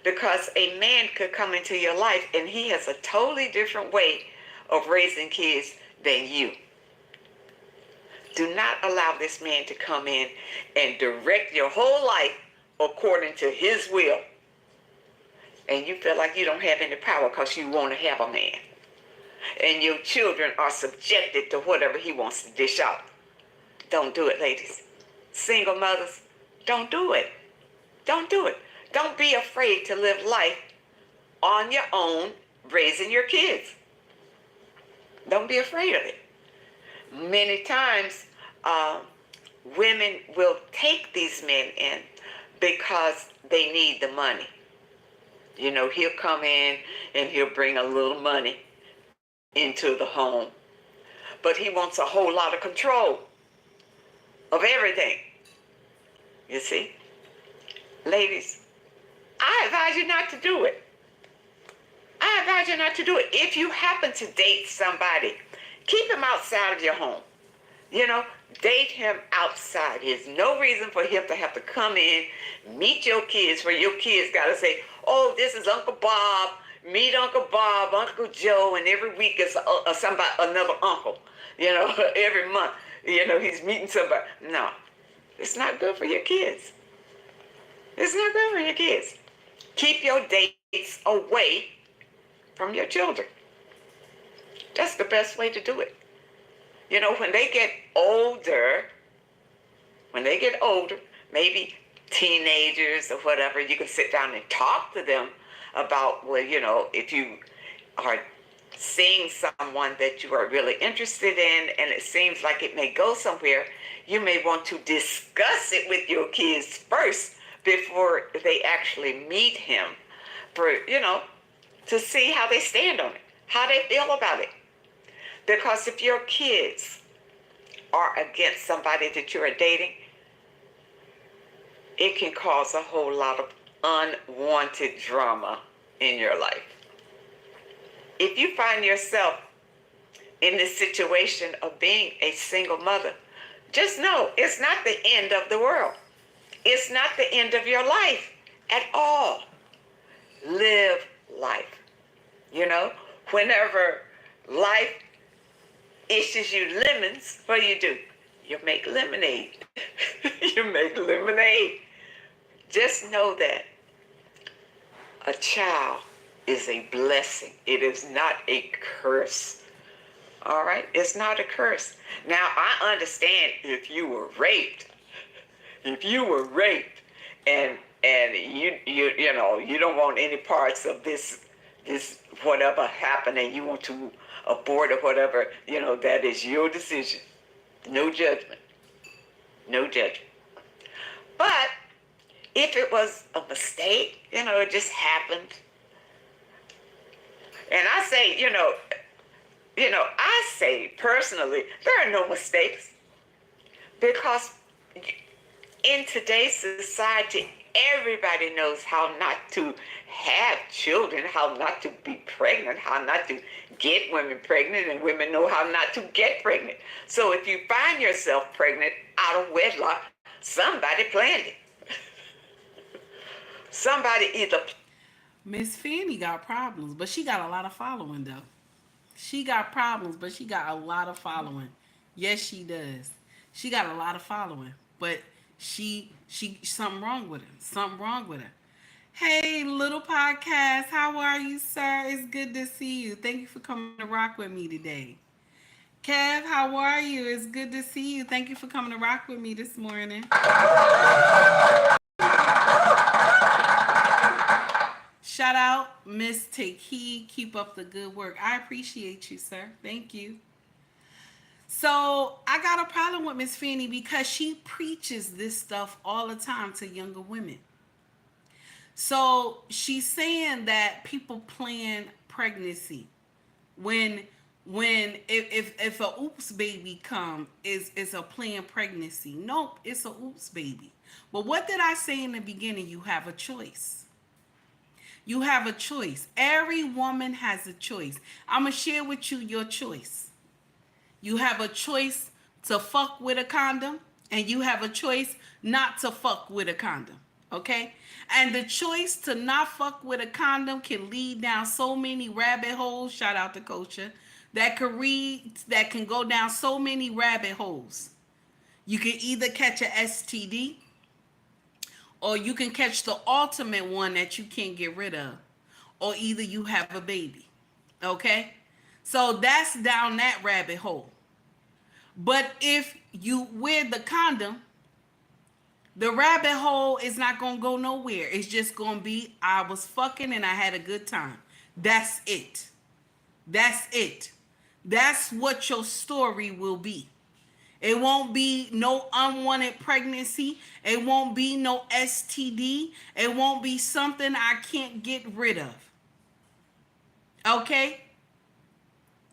S13: Because a man could come into your life and he has a totally different way of raising kids than you. Do not allow this man to come in and direct your whole life according to his will. And you feel like you don't have any power because you want to have a man. And your children are subjected to whatever he wants to dish out. Don't do it, ladies. Single mothers, don't do it. Don't do it. Don't be afraid to live life on your own, raising your kids. Don't be afraid of it. Many times, women will take these men in because they need the money. You know, he'll come in and he'll bring a little money into the home. But he wants a whole lot of control of everything. You see? Ladies, I advise you not to do it. I advise you not to do it. If you happen to date somebody, keep him outside of your home. You know, date him outside. There's no reason for him to have to come in, meet your kids, where your kids got to say, oh, this is Uncle Bob, meet Uncle Bob, Uncle Joe, and every week is somebody, another uncle, you know, every month, you know, he's meeting somebody. No, it's not good for your kids. It's not good for your kids. Keep your dates away from your children. That's the best way to do it. You know, when they get older, maybe teenagers or whatever, you can sit down and talk to them about, well, you know, if you are seeing someone that you are really interested in and it seems like it may go somewhere, you may want to discuss it with your kids first before they actually meet him, for, you know, to see how they stand on it, how they feel about it. Because if your kids are against somebody that you are dating, it can cause a whole lot of unwanted drama in your life. If you find yourself in this situation of being a single mother, just know it's not the end of the world. It's not the end of your life at all. Live life. You know, whenever life issues you lemons, what do? You make lemonade. You make lemonade. Just know that a child is a blessing. It is not a curse. All right? It's not a curse. Now, I understand if you were raped, and you know, you don't want any parts of this whatever happened and you want to abort or whatever, you know, that is your decision. No judgment. No judgment. But if it was a mistake, you know, it just happened. And I say, I say personally, there are no mistakes. Because in today's society, everybody knows how not to have children, how not to be pregnant, how not to get women pregnant, and women know how not to get pregnant. So if you find yourself pregnant out of wedlock, somebody planned it. Somebody either...
S1: Miss Fanny got problems, but she got a lot of following, though. She got problems, but she got a lot of following. Yes, she does. She got a lot of following, but she something wrong with her. Something wrong with her. Hey, little podcast, how are you, sir? It's good to see you. Thank you for coming to rock with me today. Kev, how are you? It's good to see you. Thank you for coming to rock with me this morning. Shout out, Miss Take Heed. Keep up the good work. I appreciate you, sir. Thank you. So I got a problem with Miss Fanny because she preaches this stuff all the time to younger women. So she's saying that people plan pregnancy when if a oops baby come is a planned pregnancy. Nope, it's a oops baby. But what did I say in the beginning? You have a choice. You have a choice. Every woman has a choice. I'm going to share with you your choice. You have a choice to fuck with a condom, and you have a choice not to fuck with a condom. Okay? And the choice to not fuck with a condom can lead down so many rabbit holes. Shout out to Culture. That can go down so many rabbit holes. You can either catch a STD, or you can catch the ultimate one that you can't get rid of, or either you have a baby. Okay? So that's down that rabbit hole. But if you wear the condom, the rabbit hole is not going to go nowhere. It's just going to be, I was fucking and I had a good time. That's it. That's it. That's what your story will be. It won't be no unwanted pregnancy. It won't be no STD. It won't be something I can't get rid of. Okay?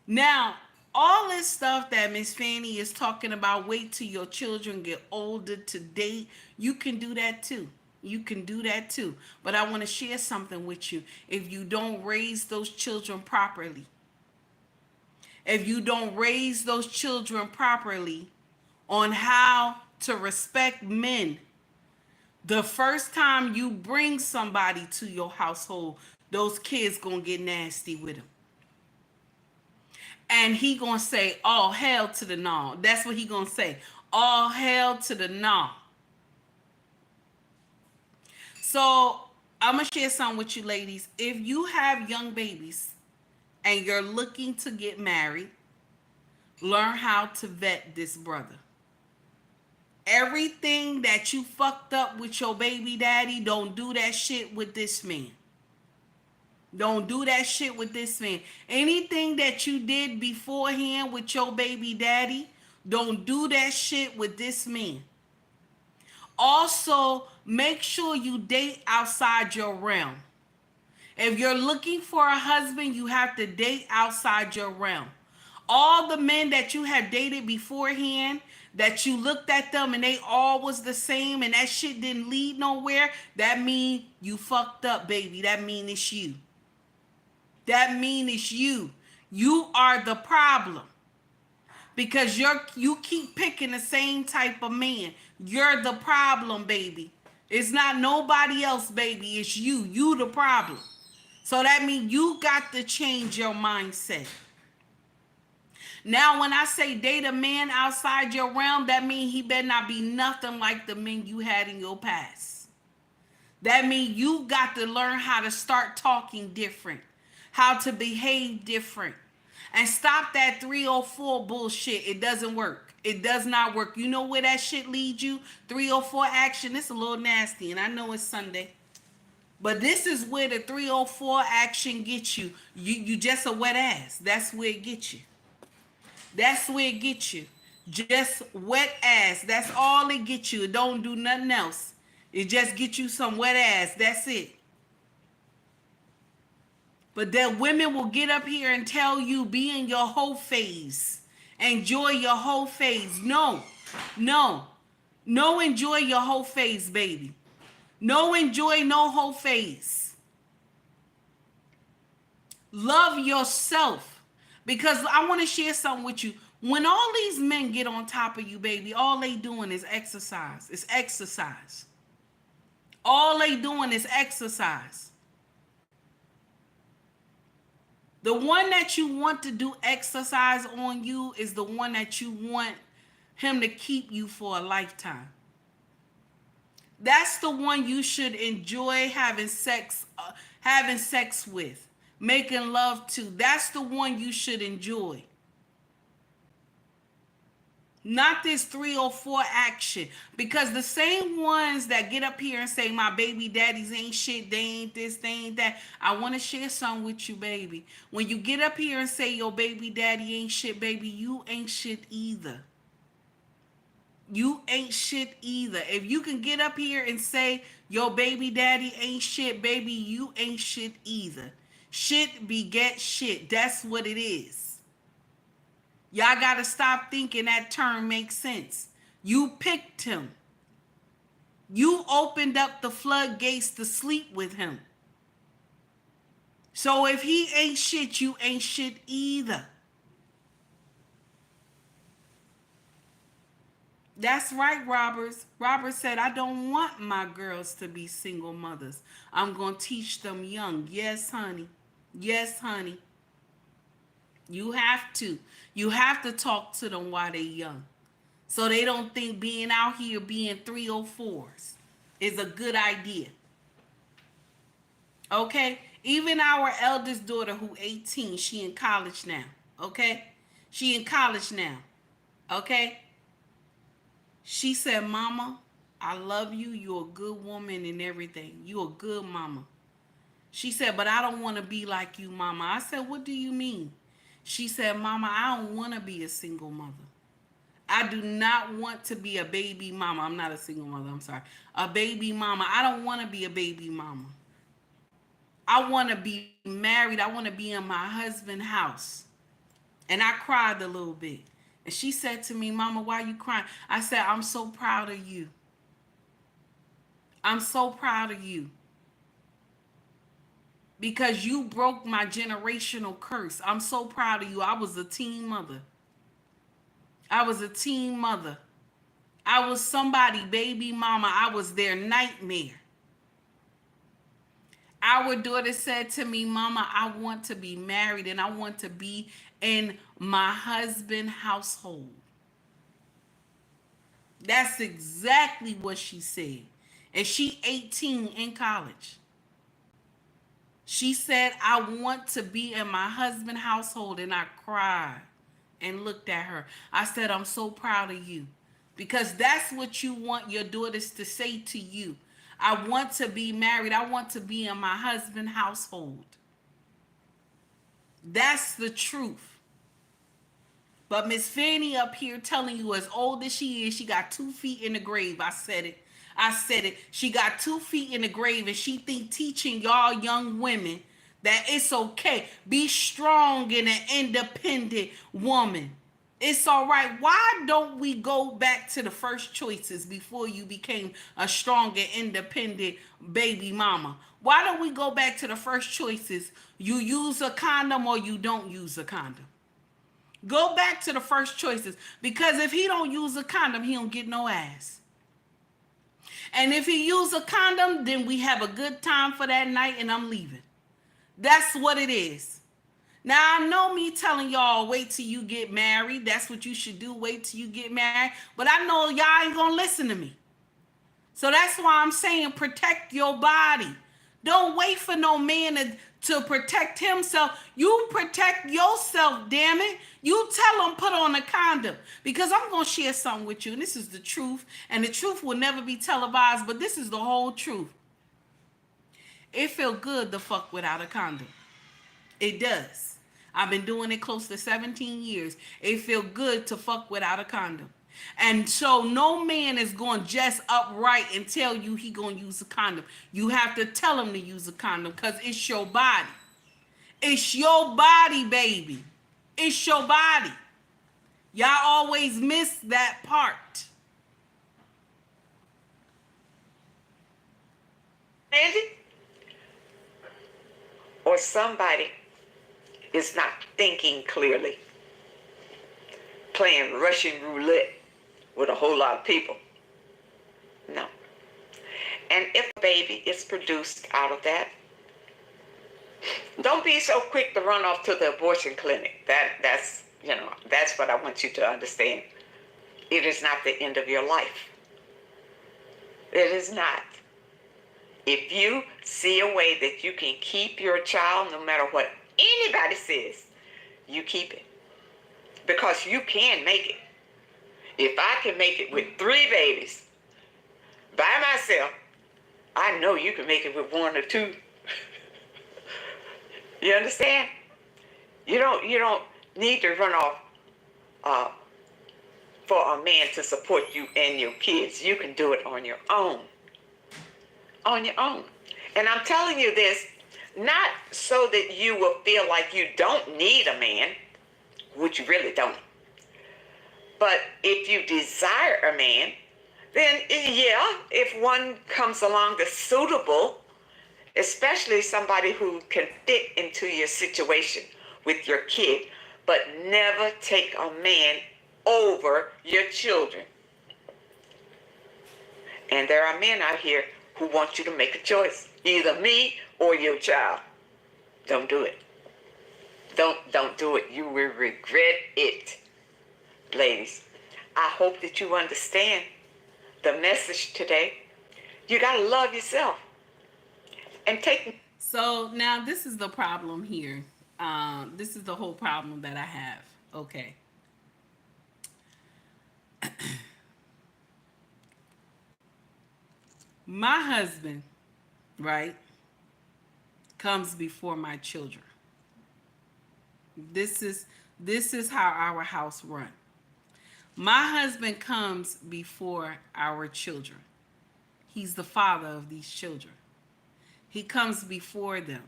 S1: Now, all this stuff that Miss Fanny is talking about, wait till your children get older to date, you can do that too. You can do that too. But I want to share something with you. If you don't raise those children properly, on how to respect men, the first time you bring somebody to your household, those kids gonna get nasty with them. And he gonna say, all hell to the no. That's what he gonna say. All hell to the no. So I'm gonna share something with you ladies. If you have young babies and you're looking to get married, learn how to vet this brother. Everything that you fucked up with your baby daddy, don't do that shit with this man. Don't do that shit with this man. Anything that you did beforehand with your baby daddy, don't do that shit with this man. Also, make sure you date outside your realm. If you're looking for a husband, you have to date outside your realm. All the men that you have dated beforehand, that you looked at them and they all was the same and that shit didn't lead nowhere, that mean you fucked up, baby. That mean it's you. That mean it's you. You are the problem. Because you keep picking the same type of man. You're the problem, baby. It's not nobody else, baby. It's you. You the problem. So that means you got to change your mindset. Now, when I say date a man outside your realm, that means he better not be nothing like the men you had in your past. That means you got to learn how to start talking different, how to behave different, and stop that 304 bullshit. It doesn't work. It does not work. You know where that shit leads you? 304 action. It's a little nasty, and I know it's Sunday. But this is where the 304 action gets you. You just a wet ass. That's where it gets you. That's where it gets you. Just wet ass. That's all it gets you. It don't do nothing else. It just gets you some wet ass. That's it. But then women will get up here and tell you, be in your whole phase. Enjoy your whole phase. No. Enjoy your whole phase, baby. No enjoy no whole phase. Love yourself. Because I want to share something with you. When all these men get on top of you, baby, all they doing is exercise. It's exercise. All they doing is exercise. The one that you want to do exercise on you is the one that you want him to keep you for a lifetime. That's the one you should enjoy having sex with, making love to. That's the one you should enjoy. Not this 304 action. Because the same ones that get up here and say my baby daddies ain't shit, they ain't this, they ain't that. I want to share something with you, baby. When you get up here and say your baby daddy ain't shit, baby, you ain't shit either. You ain't shit either. If you can get up here and say your baby daddy ain't shit, baby, you ain't shit either. Shit beget shit. That's what it is. Y'all got to stop thinking that term makes sense. You picked him. You opened up the floodgates to sleep with him. So if he ain't shit, you ain't shit either. That's right, Roberts. Robert said, I don't want my girls to be single mothers. I'm going to teach them young. Yes, honey. Yes, honey. You have to. You have to talk to them while they're young. So they don't think being out here being 304s is a good idea. Okay? Even our eldest daughter who 18, she in college now. Okay? She in college now. Okay? She said, Mama, I love you. You're a good woman and everything. You're a good mama. She said, but I don't want to be like you, Mama. I said, what do you mean? She said, Mama, I don't want to be a single mother. I do not want to be a baby mama. I'm not a single mother. I'm sorry. A baby mama. I don't want to be a baby mama. I want to be married. I want to be in my husband's house. And I cried a little bit. And she said to me, Mama, why are you crying? I said, I'm so proud of you. I'm so proud of you. Because you broke my generational curse. I'm so proud of you. I was a teen mother. I was a teen mother. I was somebody baby mama. I was their nightmare. Our daughter said to me, Mama, I want to be married and I want to be in my husband's household. That's exactly what she said. And she 18 in college. She said, I want to be in my husband's household. And I cried and looked at her. I said, I'm so proud of you. Because that's what you want your daughters to say to you. I want to be married. I want to be in my husband's household. That's the truth. But Miss Fanny up here telling you as old as she is, she got 2 feet in the grave. I said it. I said it. She got 2 feet in the grave and she think teaching y'all young women that it's okay. Be strong and an independent woman. It's all right. Why don't we go back to the first choices before you became a strong and independent baby mama? Why don't we go back to the first choices? You use a condom or you don't use a condom. Go back to the first choices. Because if he don't use a condom, he don't get no ass. And if he use a condom, then we have a good time for that night and I'm leaving. That's what it is. Now, I know me telling y'all, wait till you get married. That's what you should do. Wait till you get married. But I know y'all ain't going to listen to me. So that's why I'm saying protect your body. Don't wait for no man to protect himself. You protect yourself, damn it. You tell him put on a condom. Because I'm going to share something with you. And this is the truth. And the truth will never be televised. But this is the whole truth. It feel good to fuck without a condom. It does. I've been doing it close to 17 years. It feel good to fuck without a condom. And so no man is going just upright and tell you he going to use a condom. You have to tell him to use a condom because it's your body. It's your body, baby. It's your body. Y'all always miss that part.
S13: Andy? Or somebody is not thinking clearly, playing Russian roulette with a whole lot of people. No. And if a baby is produced out of that, don't be so quick to run off to the abortion clinic. That's what I want you to understand. It is not the end of your life. It is not. If you see a way that you can keep your child, no matter what anybody says, you keep it. Because you can make it. If I can make it with 3 babies by myself, I know you can make it with 1 or 2. You understand? You don't need to run off for a man to support you and your kids. You can do it on your own. On your own. And I'm telling you this, not so that you will feel like you don't need a man, which you really don't. But if you desire a man, then yeah, if one comes along that's suitable, especially somebody who can fit into your situation with your kid, but never take a man over your children. And there are men out here who want you to make a choice, either me or your child. Don't do it. Don't do it. You will regret it. Ladies, I hope that you understand the message today. You got to love yourself and take.
S1: So now this is the problem here. This is the whole problem that I have. Okay. My husband, right, comes before my children. This is how our house run. My husband comes before our children. He's the father of these children. He comes before them.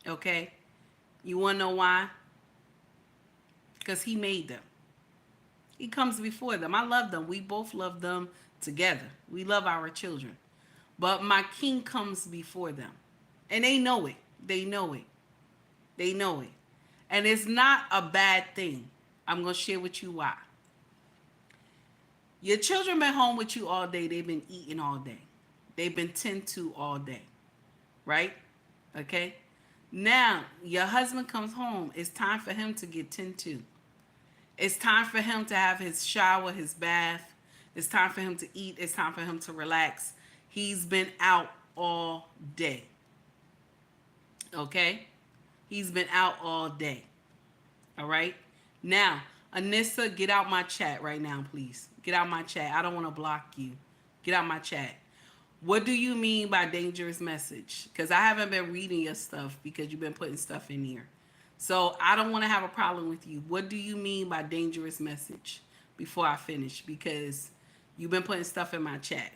S1: Okay? You want to know why? Because he made them. He comes before them. I love them. We both love them together. We love our children. But my king comes before them. And they know it. They know it. They know it. And it's not a bad thing. I'm going to share with you why. Your children been home with you all day. They've been eating all day. They've been tend to all day. Right? Okay? Now, your husband comes home. It's time for him to get tend to. It's time for him to have his shower, his bath. It's time for him to eat. It's time for him to relax. He's been out all day. Okay? He's been out all day. All right? Now, Anissa, get out my chat right now, please. Get out my chat. I don't want to block you. Get out my chat. What do you mean by dangerous message? Because I haven't been reading your stuff because you've been putting stuff in here. So I don't want to have a problem with you. What do you mean by dangerous message before I finish? Because you've been putting stuff in my chat.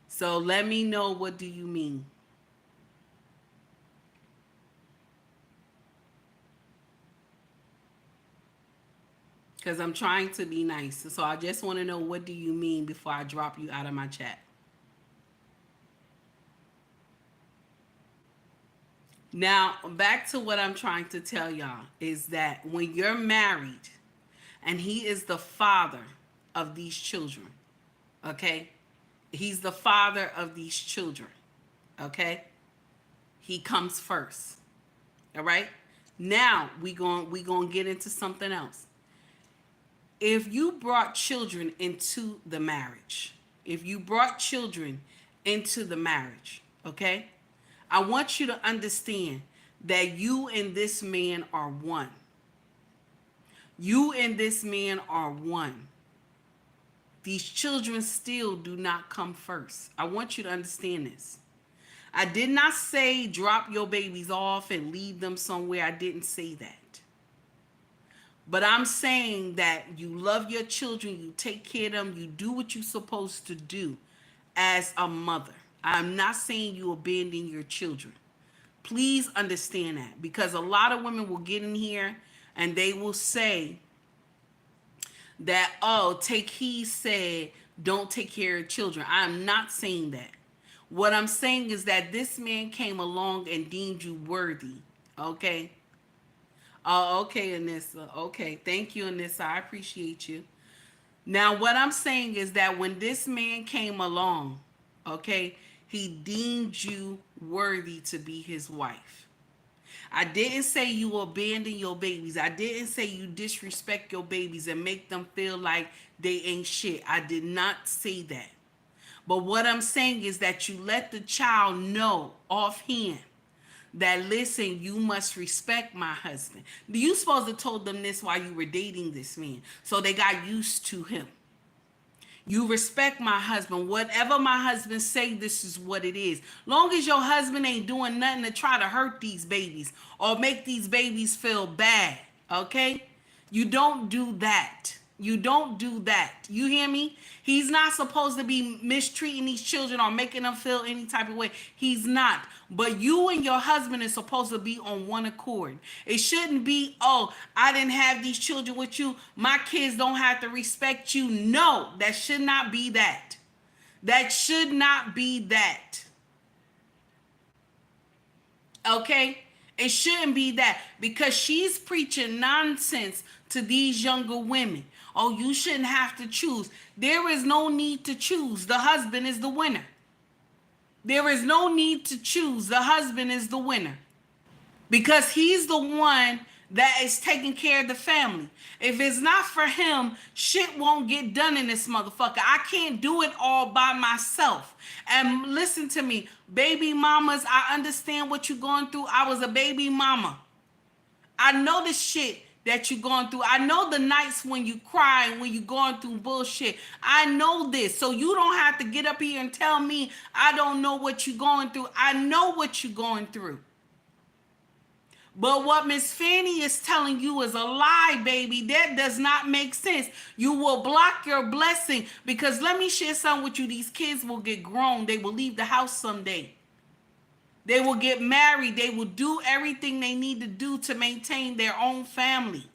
S1: So let me know, what do you mean? Because I'm trying to be nice. So I just want to know, what do you mean before I drop you out of my chat? Now, back to what I'm trying to tell y'all is that when you're married and he is the father of these children, okay? He's the father of these children, okay? He comes first, all right? Now, we gonna get into something else. If you brought children into the marriage, okay? I want you to understand that you and this man are one. You and this man are one. These children still do not come first. I want you to understand this. I did not say drop your babies off and leave them somewhere. I didn't say that. But I'm saying that you love your children, you take care of them, you do what you're supposed to do as a mother. I'm not saying you abandon your children. Please understand that, because a lot of women will get in here and they will say that, oh, Take Heed said don't take care of children. I'm not saying that. What I'm saying is that this man came along and deemed you worthy, okay? Oh, okay, Anissa. Okay, thank you, Anissa. I appreciate you. Now, what I'm saying is that when this man came along, okay, he deemed you worthy to be his wife. I didn't say you abandon your babies. I didn't say you disrespect your babies and make them feel like they ain't shit. I did not say that. But what I'm saying is that you let the child know offhand that, listen, you must respect my husband. You supposed to told them this while you were dating this man, so they got used to him. You respect my husband. Whatever my husband say, this is what it is. Long as your husband ain't doing nothing to try to hurt these babies or make these babies feel bad, okay? You don't do that. You don't do that. You hear me? He's not supposed to be mistreating these children or making them feel any type of way. He's not. But you and your husband is supposed to be on one accord. It shouldn't be, oh, I didn't have these children with you. My kids don't have to respect you. No, that should not be that. That should not be that. Okay? It shouldn't be that, because she's preaching nonsense to these younger women. Oh, you shouldn't have to choose. There is no need to choose. The husband is the winner. There is no need to choose. The husband is the winner, because he's the one that is taking care of the family. If it's not for him, shit won't get done in this motherfucker. I can't do it all by myself. And listen to me, baby mamas, I understand what you're going through. I was a baby mama. I know the shit that you're going through. I know the nights when you cry, when you're going through bullshit. I know this. So you don't have to get up here and tell me I don't know what you're going through. I know what you're going through. But what Miss Fanny is telling you is a lie, baby. That does not make sense. You will block your blessing, because let me share something with you. These kids will get grown. They will leave the house someday. They will get married. They will do everything they need to do to maintain their own family.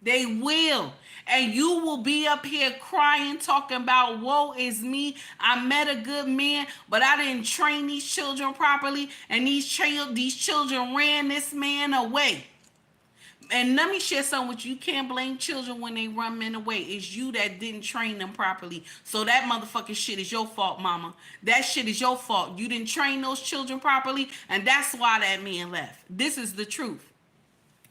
S1: They will. And you will be up here crying, talking about, woe is me. I met a good man, but I didn't train these children properly. And these children ran this man away. And let me share something with you. You can't blame children when they run men away. It's you that didn't train them properly. So that motherfucking shit is your fault, mama. That shit is your fault. You didn't train those children properly, and that's why that man left. This is the truth.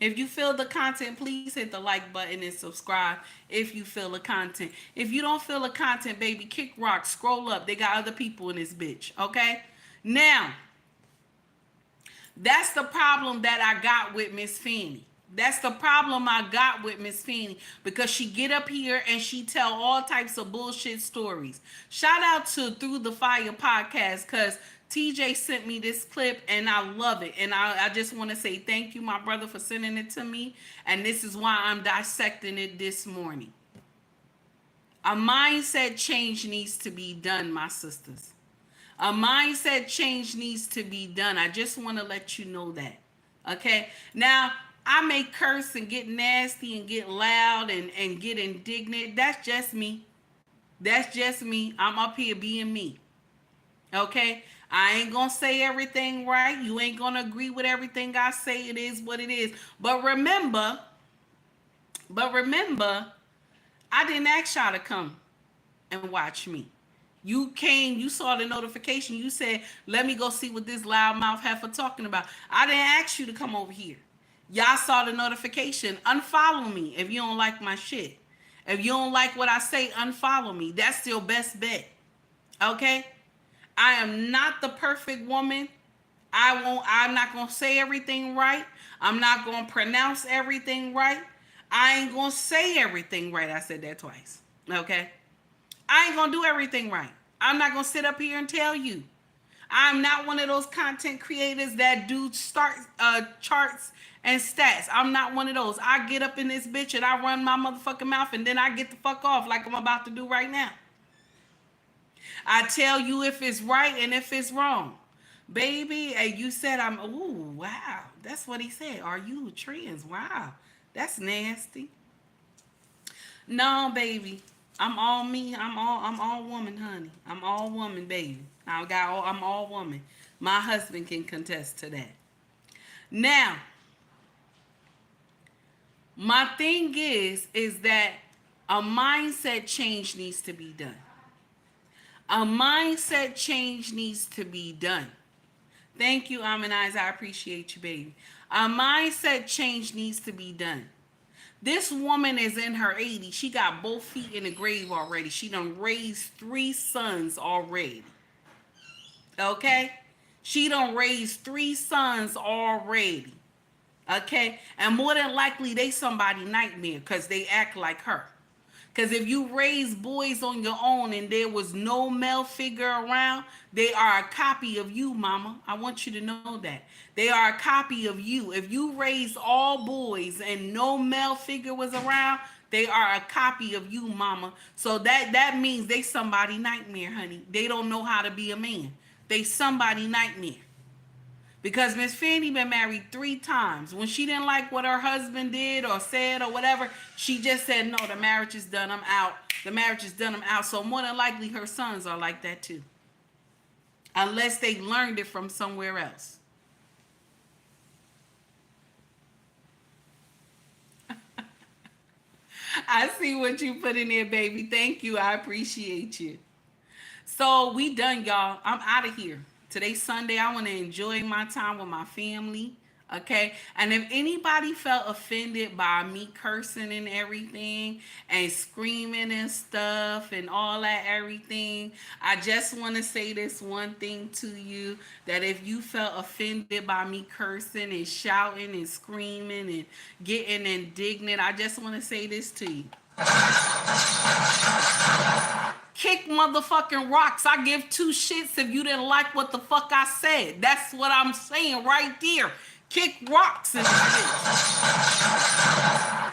S1: If you feel the content, please hit the like button and subscribe if you feel the content. If you don't feel the content, baby, kick rock, scroll up. They got other people in this bitch, okay? Now, that's the problem that I got with Miss Fanny. That's the problem I got with Miss Fanny, because she get up here and she tell all types of bullshit stories. Shout out to Through the Fire podcast, because TJ sent me this clip and I love it. And I just want to say thank you, my brother, for sending it to me. And this is why I'm dissecting it this morning. A mindset change needs to be done, my sisters. A mindset change needs to be done. I just want to let you know that. Okay? Now, I may curse and get nasty and get loud and get indignant. That's just me. That's just me. I'm up here being me. Okay? I ain't gonna say everything right. You ain't gonna agree with everything I say. It is what it is. But remember, I didn't ask y'all to come and watch me. You came, you saw the notification. You said, let me go see what this loudmouth heifer talking about. I didn't ask you to come over here. Y'all saw the notification. Unfollow me if you don't like my shit. If you don't like what I say, unfollow me. That's your best bet. Okay? I am not the perfect woman. I'm not going to say everything right. I'm not going to pronounce everything right. I ain't going to say everything right. I said that twice. Okay? I ain't going to do everything right. I'm not going to sit up here and tell you. I'm not one of those content creators that do charts and stats. I'm not one of those. I get up in this bitch and I run my motherfucking mouth and then I get the fuck off like I'm about to do right now. I tell you if it's right and if it's wrong. Baby, you said ooh, wow. That's what he said. Are you trans? Wow. That's nasty. No, baby. I'm all me. I'm all woman, honey. I'm all woman, baby. I'm all woman. My husband can contest to that. Now, my thing is that a mindset change needs to be done. A mindset change needs to be done. Thank you, Amanize. I appreciate you, baby. A mindset change needs to be done. This woman is in her 80s. She got both feet in the grave already. She done raised 3 sons already. Okay? She done raised 3 sons already. Okay? And more than likely, they somebody nightmare because they act like her. Because if you raise boys on your own and there was no male figure around, they are a copy of you, mama. I want you to know that. They are a copy of you. If you raised all boys and no male figure was around, they are a copy of you, mama. So that means they somebody nightmare, honey. They don't know how to be a man. They somebody nightmare. Because Miss Fanny been married 3 times. When she didn't like what her husband did or said or whatever, she just said, no, the marriage is done, I'm out. The marriage is done, I'm out. So more than likely her sons are like that too. Unless they learned it from somewhere else. I see what you put in there, baby. Thank you. I appreciate you. So we done, y'all. I'm out of here. Today's Sunday. I want to enjoy my time with my family. Okay. And if anybody felt offended by me cursing and everything and screaming and stuff and all that, everything, I just want to say this one thing to you, that if you felt offended by me cursing and shouting and screaming and getting indignant, I just want to say this to you. Kick motherfucking rocks. I give 2 shits if you didn't like what the fuck I said. That's what I'm saying right there. Kick rocks in this bitch.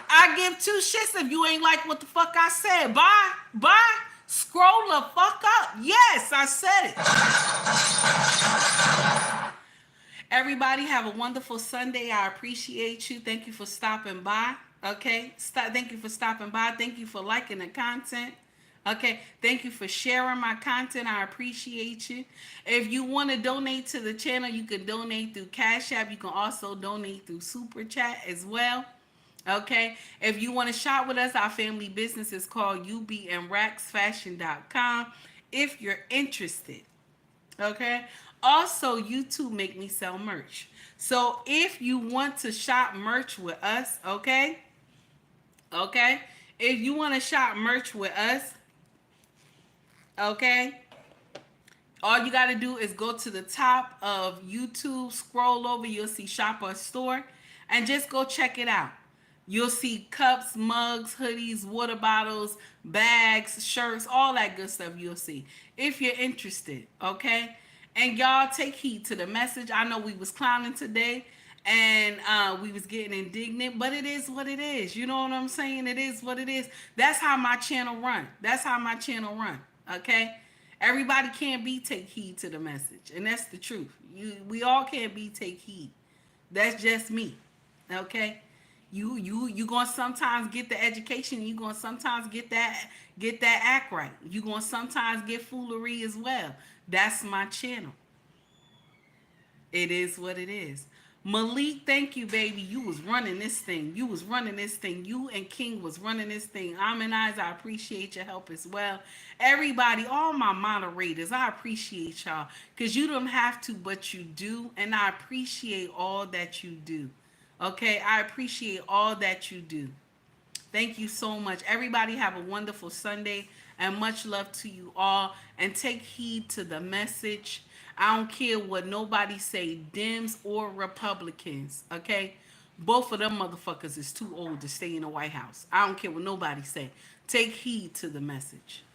S1: I give 2 shits if you ain't like what the fuck I said. Bye. Bye. Scroll the fuck up. Yes, I said it. Everybody have a wonderful Sunday. I appreciate you. Thank you for stopping by. Okay? Thank you for stopping by. Thank you for liking the content. Okay, thank you for sharing my content. I appreciate you. If you want to donate to the channel, you can donate through Cash App. You can also donate through Super Chat as well. Okay, if you want to shop with us, our family business is called ubnracksfashion.com if you're interested. Okay, also YouTube make me sell merch. So if you want to shop merch with us, okay, if you want to shop merch with us, okay, all you got to do is go to the top of YouTube, scroll over, you'll see Shop or Store, and just go check it out. You'll see cups, mugs, hoodies, water bottles, bags, shirts, all that good stuff you'll see if you're interested, okay? And y'all take heed to the message. I know we was clowning today and we was getting indignant, but it is what it is. You know what I'm saying? It is what it is. That's how my channel run. That's how my channel run, okay? Everybody can't be take heed to the message, and that's the truth. We all can't be take heed. That's just me, okay? You gonna sometimes get the education. You gonna sometimes get that act right. You gonna sometimes get foolery as well. That's my channel. It is what it is. Malik, thank you, baby. You was running this thing. You was running this thing. You and King was running this thing. Eyes, I appreciate your help as well. Everybody, all my moderators, I appreciate y'all. Because you don't have to, but you do. And I appreciate all that you do. Okay? I appreciate all that you do. Thank you so much. Everybody have a wonderful Sunday. And much love to you all. And take heed to the message. I don't care what nobody say, Dems or Republicans, okay? Both of them motherfuckers is too old to stay in the White House. I don't care what nobody say. Take heed to the message.